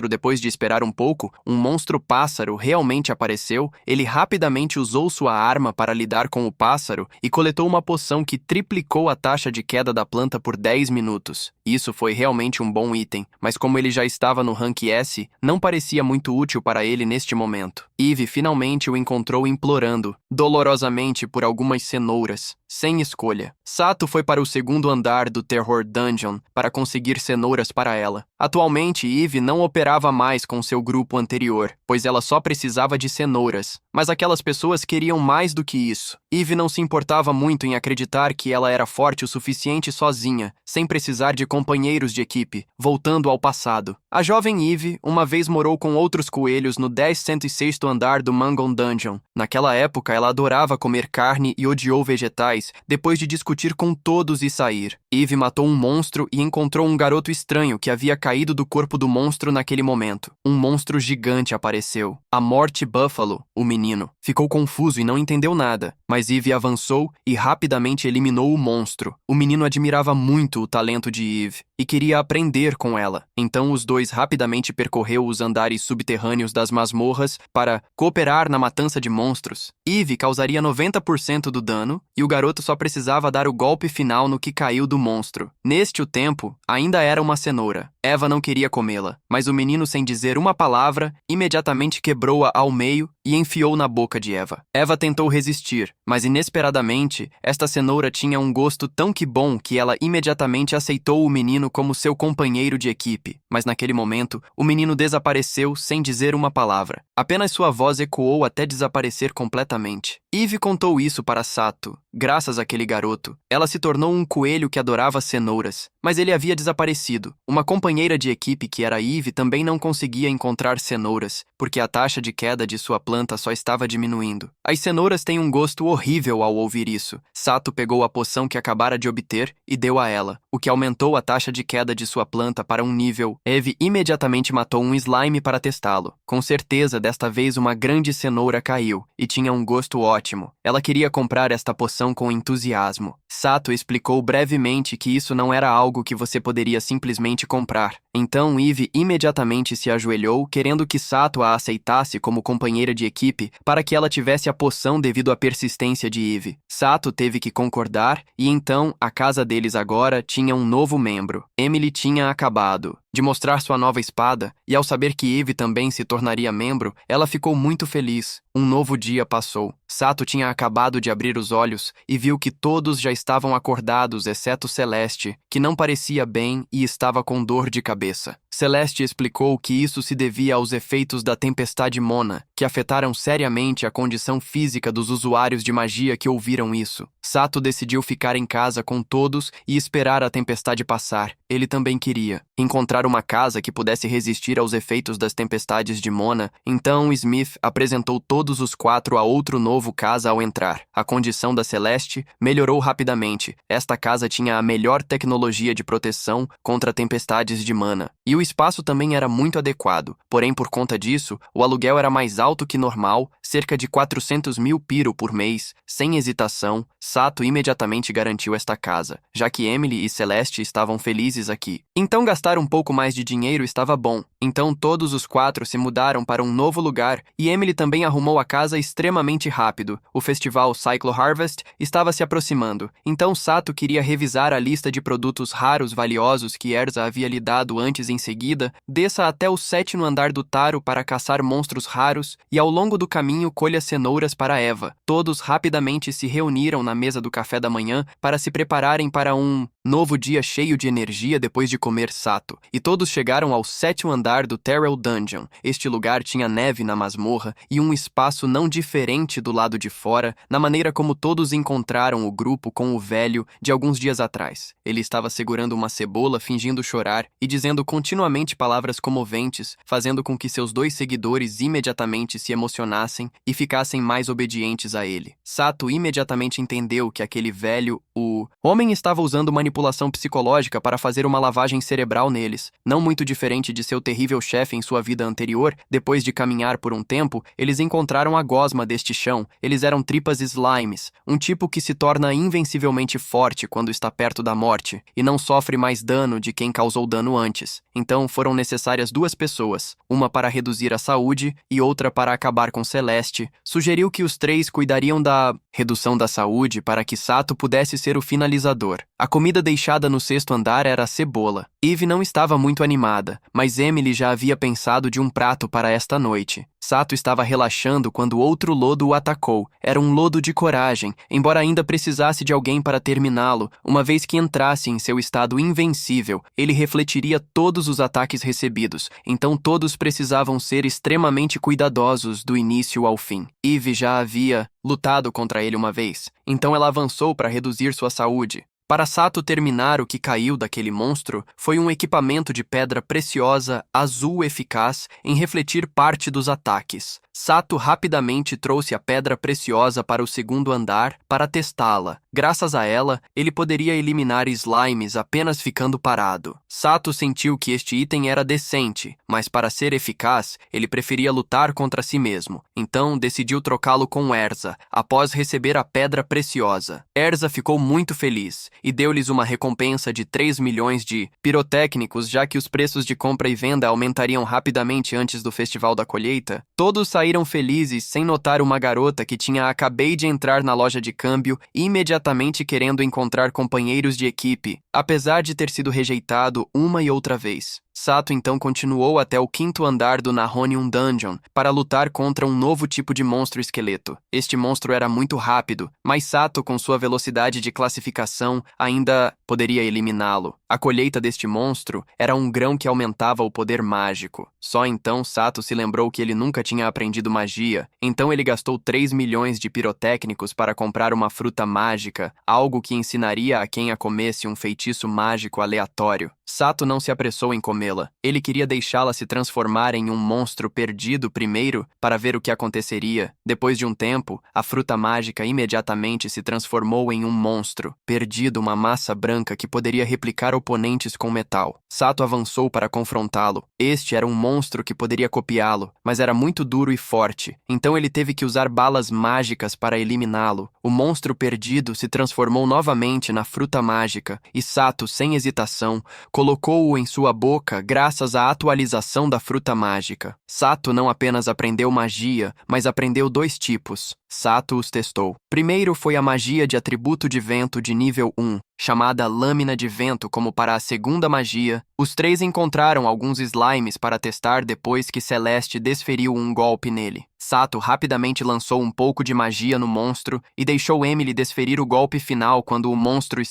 Depois de esperar um pouco, um monstro pássaro realmente apareceu. Ele rapidamente usou sua arma para lidar com o pássaro e coletou uma poção que triplicou a taxa de queda da planta por 10 minutos. Isso foi realmente um bom item, mas como ele já estava no rank S, não parecia muito útil para ele neste momento. Eve finalmente o encontrou implorando, dolorosamente, por algumas cenouras, sem escolha. Sato foi para o segundo andar do Terror Dungeon para conseguir cenouras para ela. Atualmente, Eve não operava mais com seu grupo anterior, pois ela só precisava de cenouras. Mas aquelas pessoas queriam mais do que isso. Eve não se importava muito em acreditar que ela era forte o suficiente sozinha, sem precisar de companheiros de equipe. Voltando ao passado. A jovem Eve uma vez morou com outros coelhos no 10.106º andar do Mangon Dungeon. Naquela época, ela adorava comer carne e odiou vegetais, depois de discutir com todos e sair. Eve matou um monstro e encontrou um garoto estranho que havia caído do corpo do monstro naquele momento. Um monstro gigante apareceu. A Morte Buffalo, o menino, ficou confuso e não entendeu nada, mas Eve avançou e rapidamente eliminou o monstro. O menino admirava muito o talento de Eve e queria aprender com ela. Então os dois rapidamente percorreu os andares subterrâneos das masmorras para cooperar na matança de monstros. Eve causaria 90% do dano e o garoto só precisava dar o golpe final no que caiu do monstro. Neste o tempo, ainda era uma cenoura. Eva não queria comê-la, mas o menino, sem dizer uma palavra, imediatamente quebrou-a ao meio e enfiou na boca de Eva. Eva tentou resistir, mas inesperadamente, esta cenoura tinha um gosto tão que bom que ela imediatamente aceitou o menino como seu companheiro de equipe. Mas naquele momento, o menino desapareceu sem dizer uma palavra. Apenas sua voz ecoou até desaparecer completamente. Eve contou isso para Sato. Graças àquele garoto, ela se tornou um coelho que adorava cenouras, mas ele havia desaparecido. Uma companheira de equipe que era Eve também não conseguia encontrar cenouras, porque a taxa de queda de sua planta só estava diminuindo. As cenouras têm um gosto horrível ao ouvir isso. Sato pegou a poção que acabara de obter e deu a ela, o que aumentou a taxa de queda de sua planta para um nível. Eve imediatamente matou um slime para testá-lo. Com certeza, desta vez uma grande cenoura caiu, e tinha um gosto ótimo. Ela queria comprar esta poção com entusiasmo. Sato explicou brevemente que isso não era algo que você poderia simplesmente comprar. Então Eve imediatamente se ajoelhou, querendo que Sato a aceitasse como companheira de equipe para que ela tivesse a poção devido à persistência de Eve. Sato teve que concordar, e então a casa deles agora tinha um novo membro. Emily tinha acabado de mostrar sua nova espada, e ao saber que Eve também se tornaria membro, ela ficou muito feliz. Um novo dia passou. Sato tinha acabado de abrir os olhos e viu que todos já estavam acordados, exceto Celeste, que não parecia bem e estava com dor de cabeça. Celeste explicou que isso se devia aos efeitos da tempestade Mona, que afetaram seriamente a condição física dos usuários de magia que ouviram isso. Sato decidiu ficar em casa com todos e esperar a tempestade passar. Ele também queria encontrar uma casa que pudesse resistir aos efeitos das tempestades de Mona. Então Smith apresentou todos os 4 a outro novo casa ao entrar. A condição da Celeste melhorou rapidamente. Esta casa tinha a melhor tecnologia de proteção contra tempestades de mana. E o espaço também era muito adequado. Porém, por conta disso, o aluguel era mais alto que normal, cerca de 400.000 piro por mês. Sem hesitação, Sato imediatamente garantiu esta casa, já que Emily e Celeste estavam felizes aqui. Então gastar um pouco mais de dinheiro estava bom. Então todos os 4 se mudaram para um novo lugar e Emily também arrumou a casa extremamente rápido. O festival Cyclo Harvest estava se aproximando, então Sato queria revisar a lista de produtos raros valiosos que Erza havia lhe dado antes. Em seguida, desça até o 7º andar do Taro para caçar monstros raros e ao longo do caminho colha cenouras para Eva. Todos rapidamente se reuniram na mesa do café da manhã para se prepararem para um novo dia cheio de energia depois de comer Sato. E todos chegaram ao 7º andar do Terrell Dungeon. Este lugar tinha neve na masmorra e um espaço não diferente do lado de fora, na maneira como todos encontraram o grupo com o velho de alguns dias atrás. Ele estava segurando uma cebola, fingindo chorar e dizendo continuamente palavras comoventes, fazendo com que seus 2 seguidores imediatamente se emocionassem e ficassem mais obedientes a ele. Sato imediatamente entendeu que aquele velho, o homem, estava usando manipulação psicológica para fazer uma lavagem cerebral neles. Não muito diferente de seu terrível chefe em sua vida anterior, depois de caminhar por um tempo, eles encontraram a gosma deste chão. Eles eram tripas slimes, um tipo que se torna invencivelmente forte quando está perto da morte, e não sofre mais dano de quem causou dano antes. Então foram necessárias 2 pessoas, uma para reduzir a saúde e outra para acabar com Celeste. Sugeriu que os 3 cuidariam da redução da saúde para que Sato pudesse ser o finalizador. A comida deixada no 6º andar era a cebola. Eve não estava muito animada, mas Emily já havia pensado de um prato para esta noite. Sato estava relaxando quando outro lodo o atacou. Era um lodo de coragem, embora ainda precisasse de alguém para terminá-lo. Uma vez que entrasse em seu estado invencível, ele refletiria todos os ataques recebidos, então todos precisavam ser extremamente cuidadosos do início ao fim. Eve já havia lutado contra ele uma vez, então ela avançou para reduzir sua saúde. Para Sato terminar, o que caiu daquele monstro foi um equipamento de pedra preciosa azul eficaz em refletir parte dos ataques. Sato rapidamente trouxe a pedra preciosa para o 2º andar para testá-la. Graças a ela, ele poderia eliminar slimes apenas ficando parado. Sato sentiu que este item era decente, mas para ser eficaz, ele preferia lutar contra si mesmo. Então, decidiu trocá-lo com Erza, após receber a pedra preciosa. Erza ficou muito feliz e deu-lhes uma recompensa de 3 milhões de pirotécnicos, já que os preços de compra e venda aumentariam rapidamente antes do Festival da Colheita. Todos saíram felizes sem notar uma garota que tinha acabei de entrar na loja de câmbio, imediatamente querendo encontrar companheiros de equipe, apesar de ter sido rejeitado uma e outra vez. Sato então continuou até o 5º andar do Nahonium Dungeon para lutar contra um novo tipo de monstro esqueleto. Este monstro era muito rápido, mas Sato, com sua velocidade de classificação, ainda poderia eliminá-lo. A colheita deste monstro era um grão que aumentava o poder mágico. Só então Sato se lembrou que ele nunca tinha aprendido magia, então ele gastou 3 milhões de pirotécnicos para comprar uma fruta mágica, algo que ensinaria a quem a comesse um feitiço mágico aleatório. Sato não se apressou em comê-la. Ele queria deixá-la se transformar em um monstro perdido primeiro para ver o que aconteceria. Depois de um tempo, a fruta mágica imediatamente se transformou em um monstro, perdido, uma massa branca que poderia replicar oponentes com metal. Sato avançou para confrontá-lo. Este era um monstro que poderia copiá-lo, mas era muito duro e forte, então ele teve que usar balas mágicas para eliminá-lo. O monstro perdido se transformou novamente na fruta mágica e Sato, sem hesitação, colocou-o em sua boca graças à atualização da fruta mágica. Sato não apenas aprendeu magia, mas aprendeu 2 tipos. Sato os testou. Primeiro foi a magia de atributo de vento de nível 1, chamada Lâmina de Vento, como para a segunda magia. Os 3 encontraram alguns slimes para testar depois que Celeste desferiu um golpe nele. Sato rapidamente lançou um pouco de magia no monstro e deixou Emily desferir o golpe final quando o monstro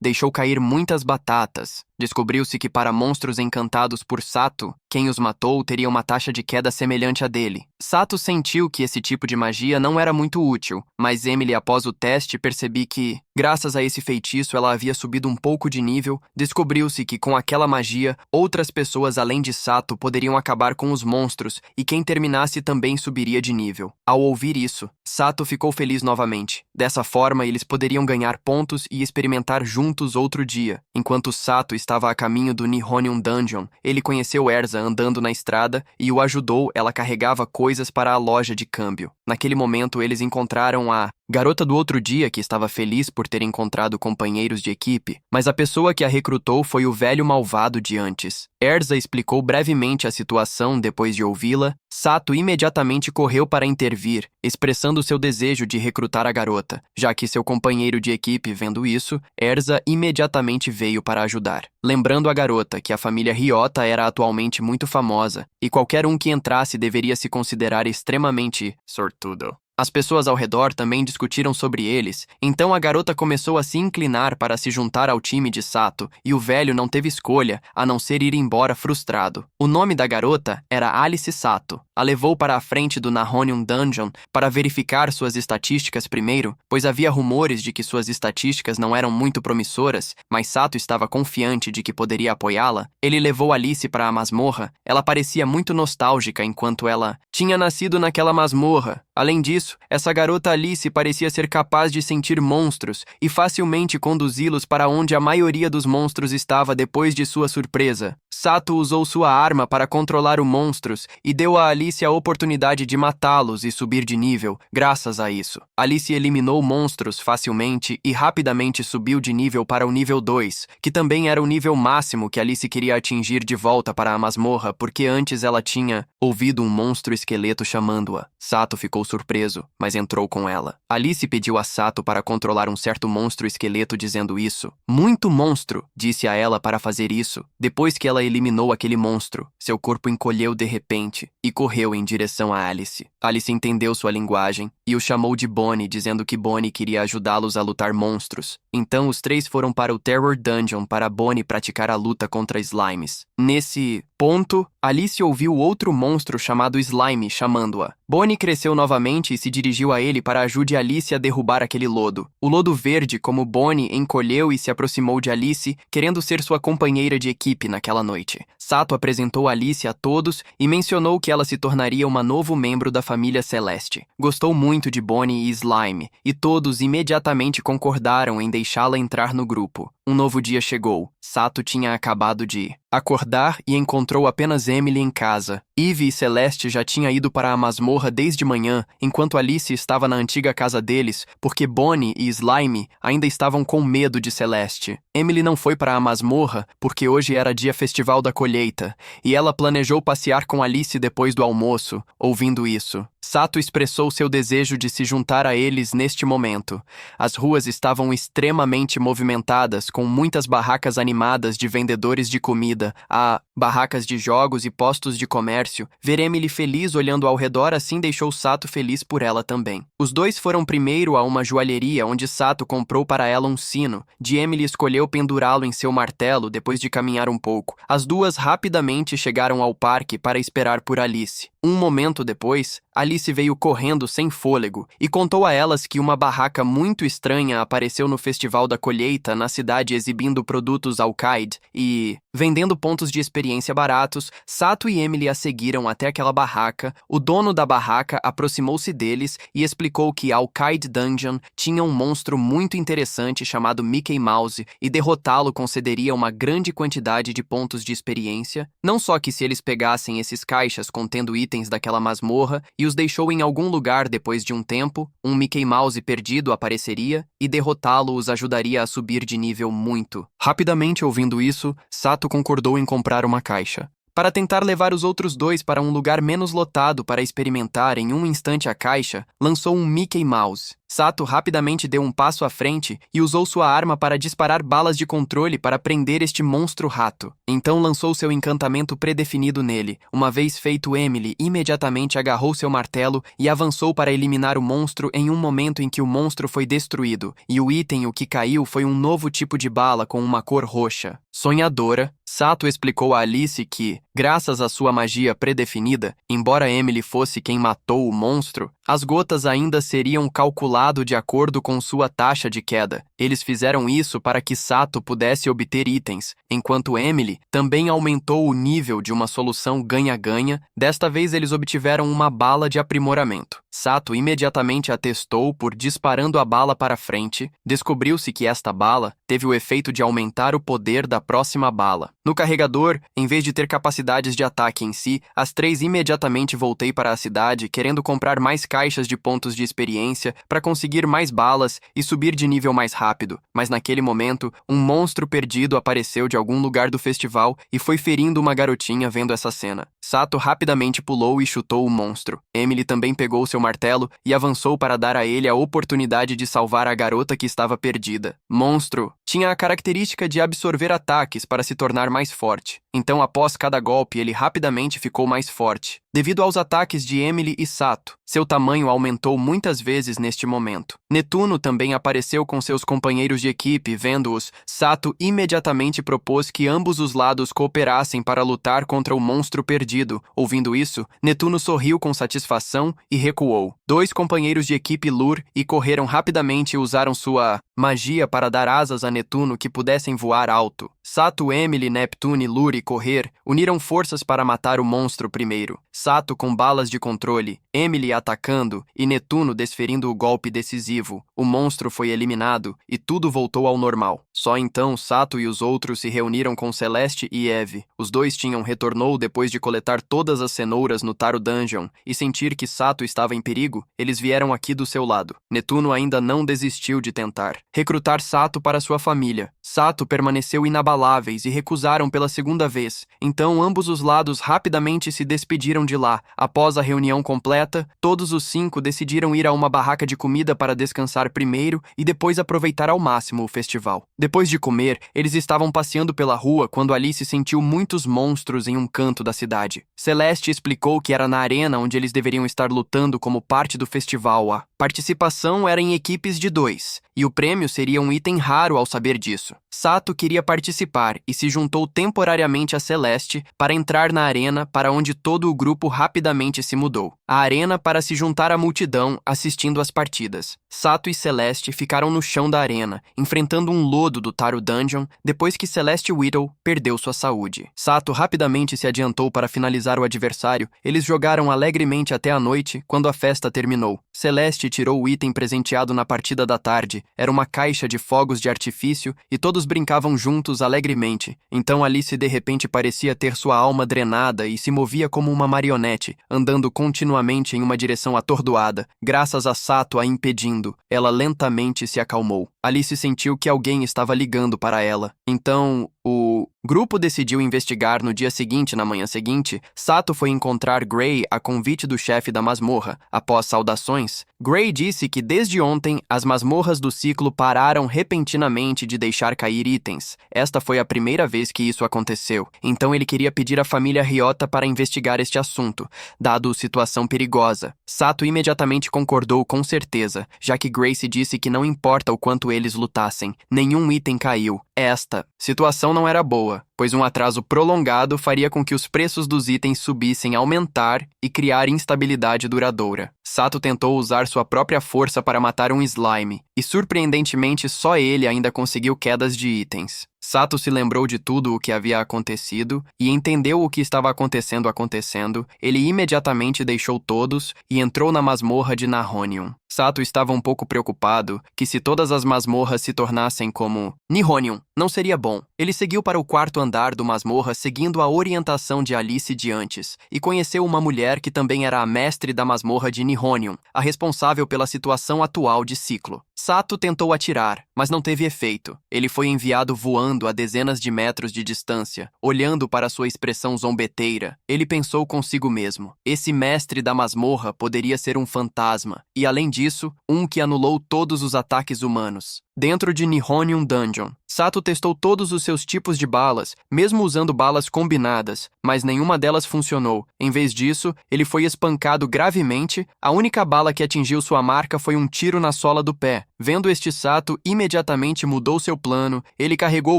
deixou cair muitas batatas. Descobriu-se que para monstros encantados por Sato, quem os matou teria uma taxa de queda semelhante à dele. Sato sentiu que esse tipo de magia não era muito útil, mas Emily, após o teste, percebeu que, graças a esse feitiço, ela havia subido um pouco de nível. Descobriu-se que com aquela magia, outras pessoas além de Sato poderiam acabar com os monstros e quem terminasse também subiria de nível. Ao ouvir isso, Sato ficou feliz novamente. Dessa forma, eles poderiam ganhar pontos e experimentar juntos outro dia. Enquanto Sato estava a caminho do Nihonium Dungeon, ele conheceu Erza andando na estrada e o ajudou. Ela carregava coisas para a loja de câmbio. Naquele momento, eles encontraram a garota do outro dia, que estava feliz por ter encontrado companheiros de equipe, mas a pessoa que a recrutou foi o velho malvado de antes. Erza explicou brevemente a situação. Depois de ouvi-la, Sato imediatamente correu para intervir, expressando seu desejo de recrutar a garota. Já que seu companheiro de equipe, vendo isso, Erza imediatamente veio para ajudar. Lembrando a garota que a família Ryota era atualmente muito famosa, e qualquer um que entrasse deveria se considerar extremamente sortudo. As pessoas ao redor também discutiram sobre eles, então a garota começou a se inclinar para se juntar ao time de Sato, e o velho não teve escolha a não ser ir embora frustrado. O nome da garota era Alice Sato. A levou para a frente do Nahonium Dungeon para verificar suas estatísticas primeiro, pois havia rumores de que suas estatísticas não eram muito promissoras, mas Sato estava confiante de que poderia apoiá-la. Ele levou Alice para a masmorra. Ela parecia muito nostálgica enquanto ela tinha nascido naquela masmorra. Além disso, essa garota Alice parecia ser capaz de sentir monstros e facilmente conduzi-los para onde a maioria dos monstros estava depois de sua surpresa. Sato usou sua arma para controlar os monstros e deu a Alice a oportunidade de matá-los e subir de nível. Graças a isso, Alice eliminou monstros facilmente e rapidamente subiu de nível para o nível 2, que também era o nível máximo que Alice queria atingir de volta para a masmorra, porque antes ela tinha ouvido um monstro esqueleto chamando-a. Sato ficou surpreso, mas entrou com ela. Alice pediu a Sato para controlar um certo monstro esqueleto, dizendo isso. Muito monstro, disse a ela para fazer isso. Depois que ela eliminou aquele monstro, seu corpo encolheu de repente e correu em direção a Alice. Alice entendeu sua linguagem e o chamou de Bonnie, dizendo que Bonnie queria ajudá-los a lutar monstros. Então os 3 foram para o Terror Dungeon para Bonnie praticar a luta contra slimes. Nesse ponto, Alice ouviu outro monstro chamado Slime chamando-a. Bonnie cresceu novamente e se dirigiu a ele para ajudar Alice a derrubar aquele lodo. O lodo verde, como Bonnie, encolheu e se aproximou de Alice, querendo ser sua companheira de equipe naquela noite. Sato apresentou Alice a todos e mencionou que ela se tornaria uma novo membro da família Celeste. Gostou muito de Bonnie e Slime, e todos imediatamente concordaram em deixá-la entrar no grupo. Um novo dia chegou. Sato tinha acabado de acordar e encontrou apenas Emily em casa. Eve e Celeste já tinham ido para a masmorra desde manhã, enquanto Alice estava na antiga casa deles, porque Bonnie e Slime ainda estavam com medo de Celeste. Emily não foi para a masmorra porque hoje era dia festival da colheita, e ela planejou passear com Alice depois do almoço. Ouvindo isso, Sato expressou seu desejo de se juntar a eles neste momento. As ruas estavam extremamente movimentadas, com muitas barracas animadas animadas de vendedores de comida, a barracas de jogos e postos de comércio. Ver Emily feliz olhando ao redor assim deixou Sato feliz por ela também. Os dois foram primeiro a uma joalheria onde Sato comprou para ela um sino. Emily escolheu pendurá-lo em seu martelo depois de caminhar um pouco. As duas rapidamente chegaram ao parque para esperar por Alice. Um momento depois, Alice veio correndo sem fôlego e contou a elas que uma barraca muito estranha apareceu no Festival da Colheita na cidade exibindo produtos Alkaid e vendendo pontos de experiência baratos. Sato e Emily a seguiram até aquela barraca. O dono da barraca aproximou-se deles e explicou que Alkaid Dungeon tinha um monstro muito interessante chamado Mickey Mouse e derrotá-lo concederia uma grande quantidade de pontos de experiência. Não só que se eles pegassem esses caixas contendo itens daquela masmorra e os deixou em algum lugar depois de um tempo, um Mickey Mouse perdido apareceria e derrotá-lo os ajudaria a subir de nível muito. Rapidamente ouvindo isso, Sato concordou em comprar uma caixa. Para tentar levar os outros dois para um lugar menos lotado para experimentar em um instante a caixa, lançou um Mickey Mouse. Sato rapidamente deu um passo à frente e usou sua arma para disparar balas de controle para prender este monstro rato. Então lançou seu encantamento predefinido nele. Uma vez feito, Emily imediatamente agarrou seu martelo e avançou para eliminar o monstro em um momento em que o monstro foi destruído, e o item que caiu foi um novo tipo de bala com uma cor roxa. Sonhadora, Sato explicou a Alice que, graças à sua magia predefinida, embora Emily fosse quem matou o monstro, as gotas ainda seriam calculado de acordo com sua taxa de queda. Eles fizeram isso para que Sato pudesse obter itens, enquanto Emily também aumentou o nível de uma solução ganha-ganha. Desta vez eles obtiveram uma bala de aprimoramento. Sato imediatamente a testou por disparando a bala para frente. Descobriu-se que esta bala teve o efeito de aumentar o poder da próxima bala. No carregador, em vez de ter capacidades de ataque em si, as três imediatamente voltei para a cidade, querendo comprar mais caixas de pontos de experiência para conseguir mais balas e subir de nível mais rápido. Mas naquele momento, um monstro perdido apareceu de algum lugar do festival e foi ferindo uma garotinha vendo essa cena. Sato rapidamente pulou e chutou o monstro. Emily também pegou seu martelo e avançou para dar a ele a oportunidade de salvar a garota que estava perdida. Monstro tinha a característica de absorver ataques para se tornar mais forte. Então, após cada golpe, ele rapidamente ficou mais forte. Devido aos ataques de Emily e Sato, seu tamanho aumentou muitas vezes neste momento. Netuno também apareceu com seus companheiros de equipe. Vendo-os, Sato imediatamente propôs que ambos os lados cooperassem para lutar contra o monstro perdido. Ouvindo isso, Netuno sorriu com satisfação e recuou. Dois companheiros de equipe Lur e correram rapidamente e usaram sua magia para dar asas a Netuno que pudessem voar alto. Sato, Emily, Neptune, Lur e correr uniram forças para matar o monstro primeiro. Sato com balas de controle, Emily atacando e Netuno desferindo o golpe decisivo. O monstro foi eliminado e tudo voltou ao normal. Só então Sato e os outros se reuniram com Celeste e Eve. Os dois tinham retornou depois de coletar todas as cenouras no Taro Dungeon e sentir que Sato estava em perigo, eles vieram aqui do seu lado. Netuno ainda não desistiu de tentar recrutar Sato para sua família. Sato permaneceu inabaláveis e recusaram pela segunda vez. Então ambos os lados rapidamente se despediram de lá. Após a reunião completa, todos os 5 decidiram ir a uma barraca de comida para descansar primeiro e depois aproveitar ao máximo o festival. Depois de comer, eles estavam passeando pela rua quando Alice sentiu muitos monstros em um canto da cidade. Celeste explicou que era na arena onde eles deveriam estar lutando como parte do festival. A participação era em equipes de 2, e o prêmio seria um item raro ao saber disso. Sato queria participar e se juntou temporariamente a Celeste para entrar na arena, para onde todo o grupo rapidamente se mudou. A arena para se juntar à multidão assistindo às partidas. Sato e Celeste ficaram no chão da arena, enfrentando um lodo do Taro Dungeon depois que Celeste Whittle perdeu sua saúde. Sato rapidamente se adiantou para finalizar o adversário. Eles jogaram alegremente até a noite, quando a festa terminou. Celeste tirou o item presenteado na partida da tarde. Era uma caixa de fogos de artifício e todos brincavam juntos alegremente. Então Alice de repente parecia ter sua alma drenada e se movia como uma marionete, andando continuamente em uma direção atordoada. Graças a Sato a impedindo, ela lentamente se acalmou. Alice sentiu que alguém estava ligando para ela. Então, O grupo decidiu investigar no dia seguinte. Na manhã seguinte, Sato foi encontrar Gray a convite do chefe da masmorra. Após saudações, Gray disse que desde ontem as masmorras do ciclo pararam repentinamente de deixar cair itens. Esta foi a primeira vez que isso aconteceu. Então ele queria pedir à família Ryota para investigar este assunto, dado a situação perigosa. Sato imediatamente concordou com certeza, já que Grace disse que não importa o quanto eles lutassem, nenhum item caiu. Esta situação não era boa, pois um atraso prolongado faria com que os preços dos itens subissem, aumentar e criar instabilidade duradoura. Sato tentou usar sua própria força para matar um slime, e surpreendentemente só ele ainda conseguiu quedas de itens. Sato se lembrou de tudo o que havia acontecido e entendeu o que estava acontecendo. Ele imediatamente deixou todos e entrou na masmorra de Nihonium. Sato estava um pouco preocupado que se todas as masmorras se tornassem como Nihonium, não seria bom. Ele seguiu para o quarto andar do masmorra seguindo a orientação de Alice de antes e conheceu uma mulher que também era a mestre da masmorra de Nihonium, a responsável pela situação atual de ciclo. Sato tentou atirar, mas não teve efeito. Ele foi enviado voando a dezenas de metros de distância. Olhando para sua expressão zombeteira, ele pensou consigo mesmo. Esse mestre da masmorra poderia ser um fantasma, e além disso, um que anulou todos os ataques humanos. Dentro de Nihonium Dungeon, Sato testou todos os seus tipos de balas, mesmo usando balas combinadas, mas nenhuma delas funcionou. Em vez disso, ele foi espancado gravemente. A única bala que atingiu sua marca foi um tiro na sola do pé. Vendo este, Sato imediatamente mudou seu plano. Ele carregou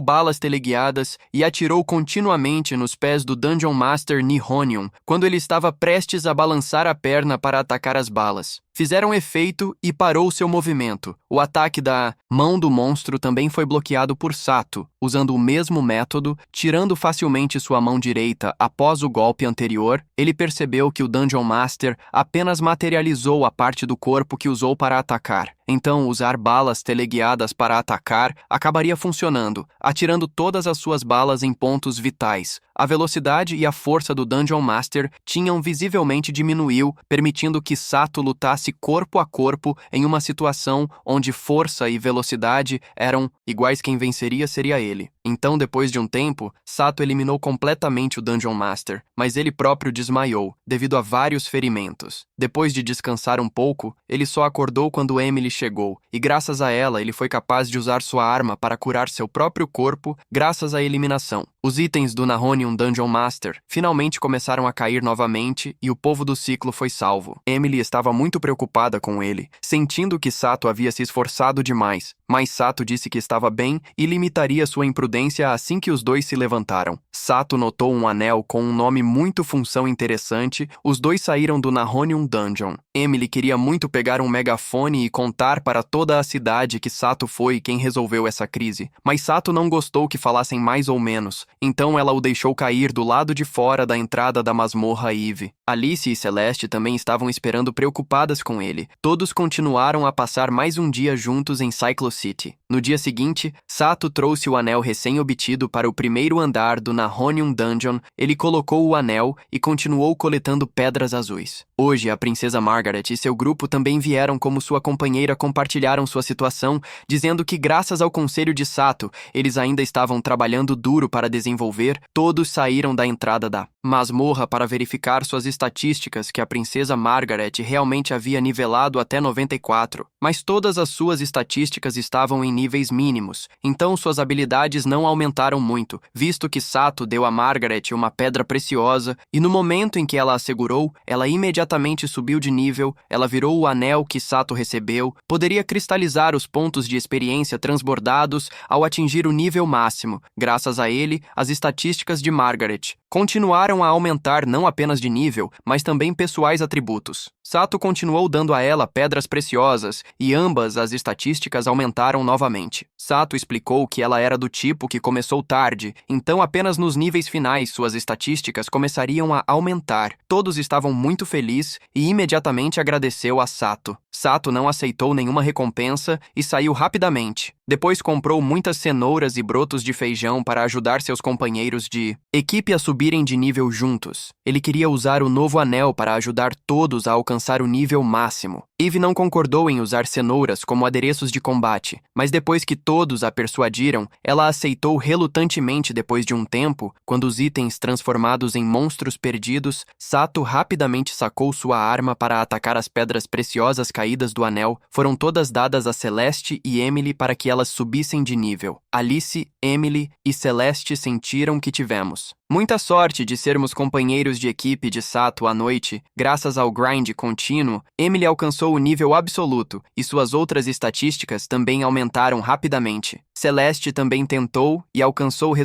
balas teleguiadas e atirou continuamente nos pés do Dungeon Master Nihonium, quando ele estava prestes a balançar a perna para atacar as balas. Fizeram efeito e parou seu movimento. O ataque da mão do monstro também foi bloqueado por Sato, usando o mesmo método, tirando facilmente sua mão direita após o golpe anterior. Ele percebeu que o Dungeon Master apenas materializou a parte do corpo que usou para atacar. Então, usar balas teleguiadas para atacar acabaria funcionando, atirando todas as suas balas em pontos vitais. A velocidade e a força do Dungeon Master tinham visivelmente diminuído, permitindo que Sato lutasse corpo a corpo em uma situação onde força e velocidade eram iguais. Quem venceria seria ele. Então, depois de um tempo, Sato eliminou completamente o Dungeon Master, mas ele próprio desmaiou, devido a vários ferimentos. Depois de descansar um pouco, ele só acordou quando Emily chegou, e graças a ela ele foi capaz de usar sua arma para curar seu próprio corpo graças à eliminação. Os itens do Nihonium Dungeon Master finalmente começaram a cair novamente e o povo do ciclo foi salvo. Emily estava muito preocupada com ele, sentindo que Sato havia se esforçado demais, mas Sato disse que estava bem e limitaria sua imprudência assim que os dois se levantaram. Sato notou um anel com um nome muito função interessante. Os dois saíram do Nihonium Dungeon. Emily queria muito pegar um megafone e contar para toda a cidade que Sato foi quem resolveu essa crise, mas Sato não gostou que falassem mais ou menos, então ela o deixou cair do lado de fora da entrada da masmorra Eve. Alice e Celeste também estavam esperando preocupadas com ele. Todos continuaram a passar mais um dia juntos em Cyclo City. No dia seguinte, Sato trouxe o anel recém-obtido para o primeiro andar do Nihonium Dungeon. Ele colocou o anel e continuou coletando pedras azuis. Hoje, a princesa Margaret e seu grupo também vieram como sua companheira, compartilharam sua situação, dizendo que graças ao conselho de Sato, eles ainda estavam trabalhando duro para desenvolver. Todos saíram da entrada da masmorra para verificar suas estatísticas, que a princesa Margaret realmente havia nivelado até 94, mas todas as suas estatísticas estavam em níveis mínimos, então suas habilidades não aumentaram muito, visto que Sato deu a Margaret uma pedra preciosa, e no momento em que ela a segurou, ela imediatamente subiu de nível. Ela virou o anel que Sato recebeu, poderia cristalizar os pontos de experiência transbordados ao atingir o nível máximo. Graças a ele, as estatísticas de Margaret continuaram a aumentar não apenas de nível, mas também pessoais atributos. Sato continuou dando a ela pedras preciosas e ambas as estatísticas aumentaram novamente. Sato explicou que ela era do tipo que começou tarde, então apenas nos níveis finais suas estatísticas começariam a aumentar. Todos estavam muito felizes e imediatamente agradeceu a Sato. Sato não aceitou nenhuma recompensa e saiu rapidamente. Depois comprou muitas cenouras e brotos de feijão para ajudar seus companheiros de equipe a subirem de nível juntos. Ele queria usar o novo anel para ajudar todos a alcançar alcançar o nível máximo. Eve não concordou em usar cenouras como adereços de combate, mas depois que todos a persuadiram, ela aceitou relutantemente depois de um tempo. Quando os itens transformados em monstros perdidos, Sato rapidamente sacou sua arma para atacar as pedras preciosas caídas do anel. Foram todas dadas a Celeste e Emily para que elas subissem de nível. Alice, Emily e Celeste sentiram que tivemos muita sorte de sermos companheiros de equipe de Sato à noite. Graças ao grind contínuo, Emily alcançou o nível absoluto e suas outras estatísticas também aumentaram rapidamente. Celeste também tentou e alcançou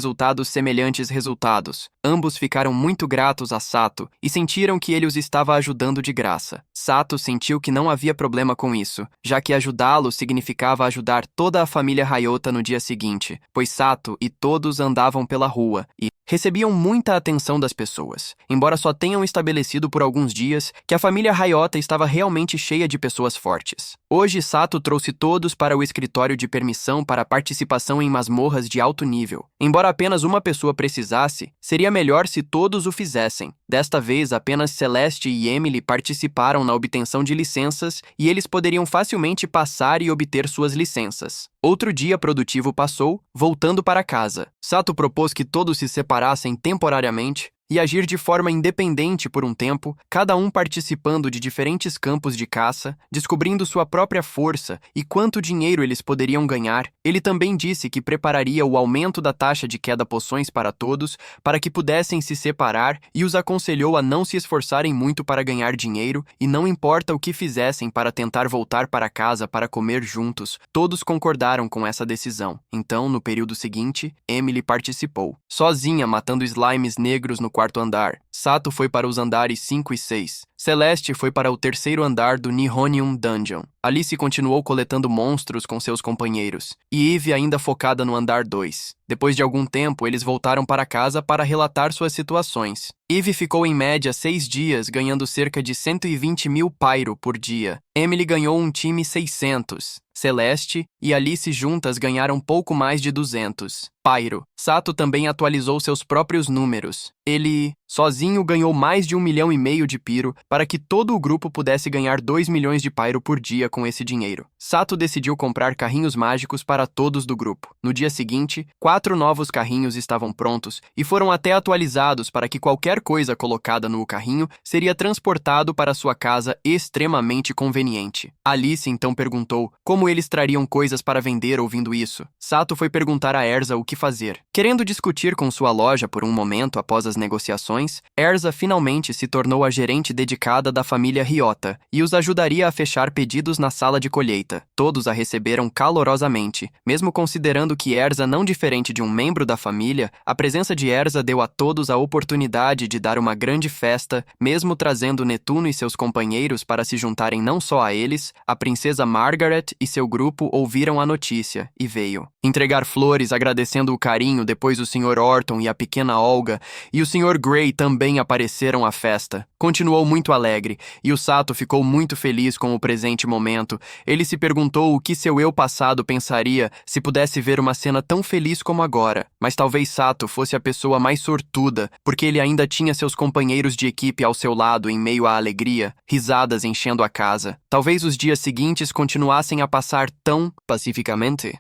semelhantes resultados. Ambos ficaram muito gratos a Sato e sentiram que ele os estava ajudando de graça. Sato sentiu que não havia problema com isso, já que ajudá-lo significava ajudar toda a família Ryota no dia seguinte, pois Sato e todos andavam pela rua e recebiam muita atenção das pessoas, embora só tenham estabelecido por alguns dias que a família Ryota estava realmente cheia de pessoas fortes. Hoje, Sato trouxe todos para o escritório de permissão para participação em masmorras de alto nível. Embora apenas uma pessoa precisasse, seria melhor se todos o fizessem. Desta vez, apenas Celeste e Emily participaram na obtenção de licenças e eles poderiam facilmente passar e obter suas licenças. Outro dia produtivo passou, voltando para casa. Sato propôs que todos se separassem temporariamente e agir de forma independente por um tempo, cada um participando de diferentes campos de caça, descobrindo sua própria força e quanto dinheiro eles poderiam ganhar. Ele também disse que prepararia o aumento da taxa de queda poções para todos, para que pudessem se separar, e os aconselhou a não se esforçarem muito para ganhar dinheiro e não importa o que fizessem para tentar voltar para casa para comer juntos. Todos concordaram com essa decisão. Então, no período seguinte, Emily participou, sozinha matando slimes negros no quarto andar. Sato foi para os andares 5 e 6. Celeste foi para o terceiro andar do Nihonium Dungeon. Alice continuou coletando monstros com seus companheiros, e Eve ainda focada no andar 2. Depois de algum tempo, eles voltaram para casa para relatar suas situações. Eve ficou em média 6 dias, ganhando cerca de 120 mil pyro por dia. Emily ganhou um time 600. Celeste e Alice juntas ganharam pouco mais de 200 pyro. Sato também atualizou seus próprios números. Ele, sozinho, ganhou mais de 1,5 milhão de pyro para que todo o grupo pudesse ganhar 2 milhões de pyro por dia com esse dinheiro. Sato decidiu comprar carrinhos mágicos para todos do grupo. No dia seguinte, 4 novos carrinhos estavam prontos e foram até atualizados para que qualquer coisa colocada no carrinho seria transportado para sua casa extremamente conveniente. Alice então perguntou como eles trariam coisas para vender ouvindo isso. Sato foi perguntar a Erza o que fazer. Querendo discutir com sua loja por um momento após as negociações, Erza finalmente se tornou a gerente dedicada da família Ryota e os ajudaria a fechar pedidos na sala de colheita. Todos a receberam calorosamente, mesmo considerando que Erza não diferente de um membro da família. A presença de Erza deu a todos a oportunidade de dar uma grande festa, mesmo trazendo Netuno e seus companheiros para se juntarem não só a eles. A princesa Margaret e seu grupo ouviram a notícia e veio entregar flores agradecendo o carinho. Depois o Sr. Orton e a pequena Olga e o Sr. Grey também apareceram à festa. Continuou muito alegre, e o Sato ficou muito feliz com o presente momento. Ele se perguntou o que seu eu passado pensaria se pudesse ver uma cena tão feliz como agora. Mas talvez Sato fosse a pessoa mais sortuda, porque ele ainda tinha seus companheiros de equipe ao seu lado em meio à alegria, risadas enchendo a casa. Talvez os dias seguintes continuassem a passar tão pacificamente.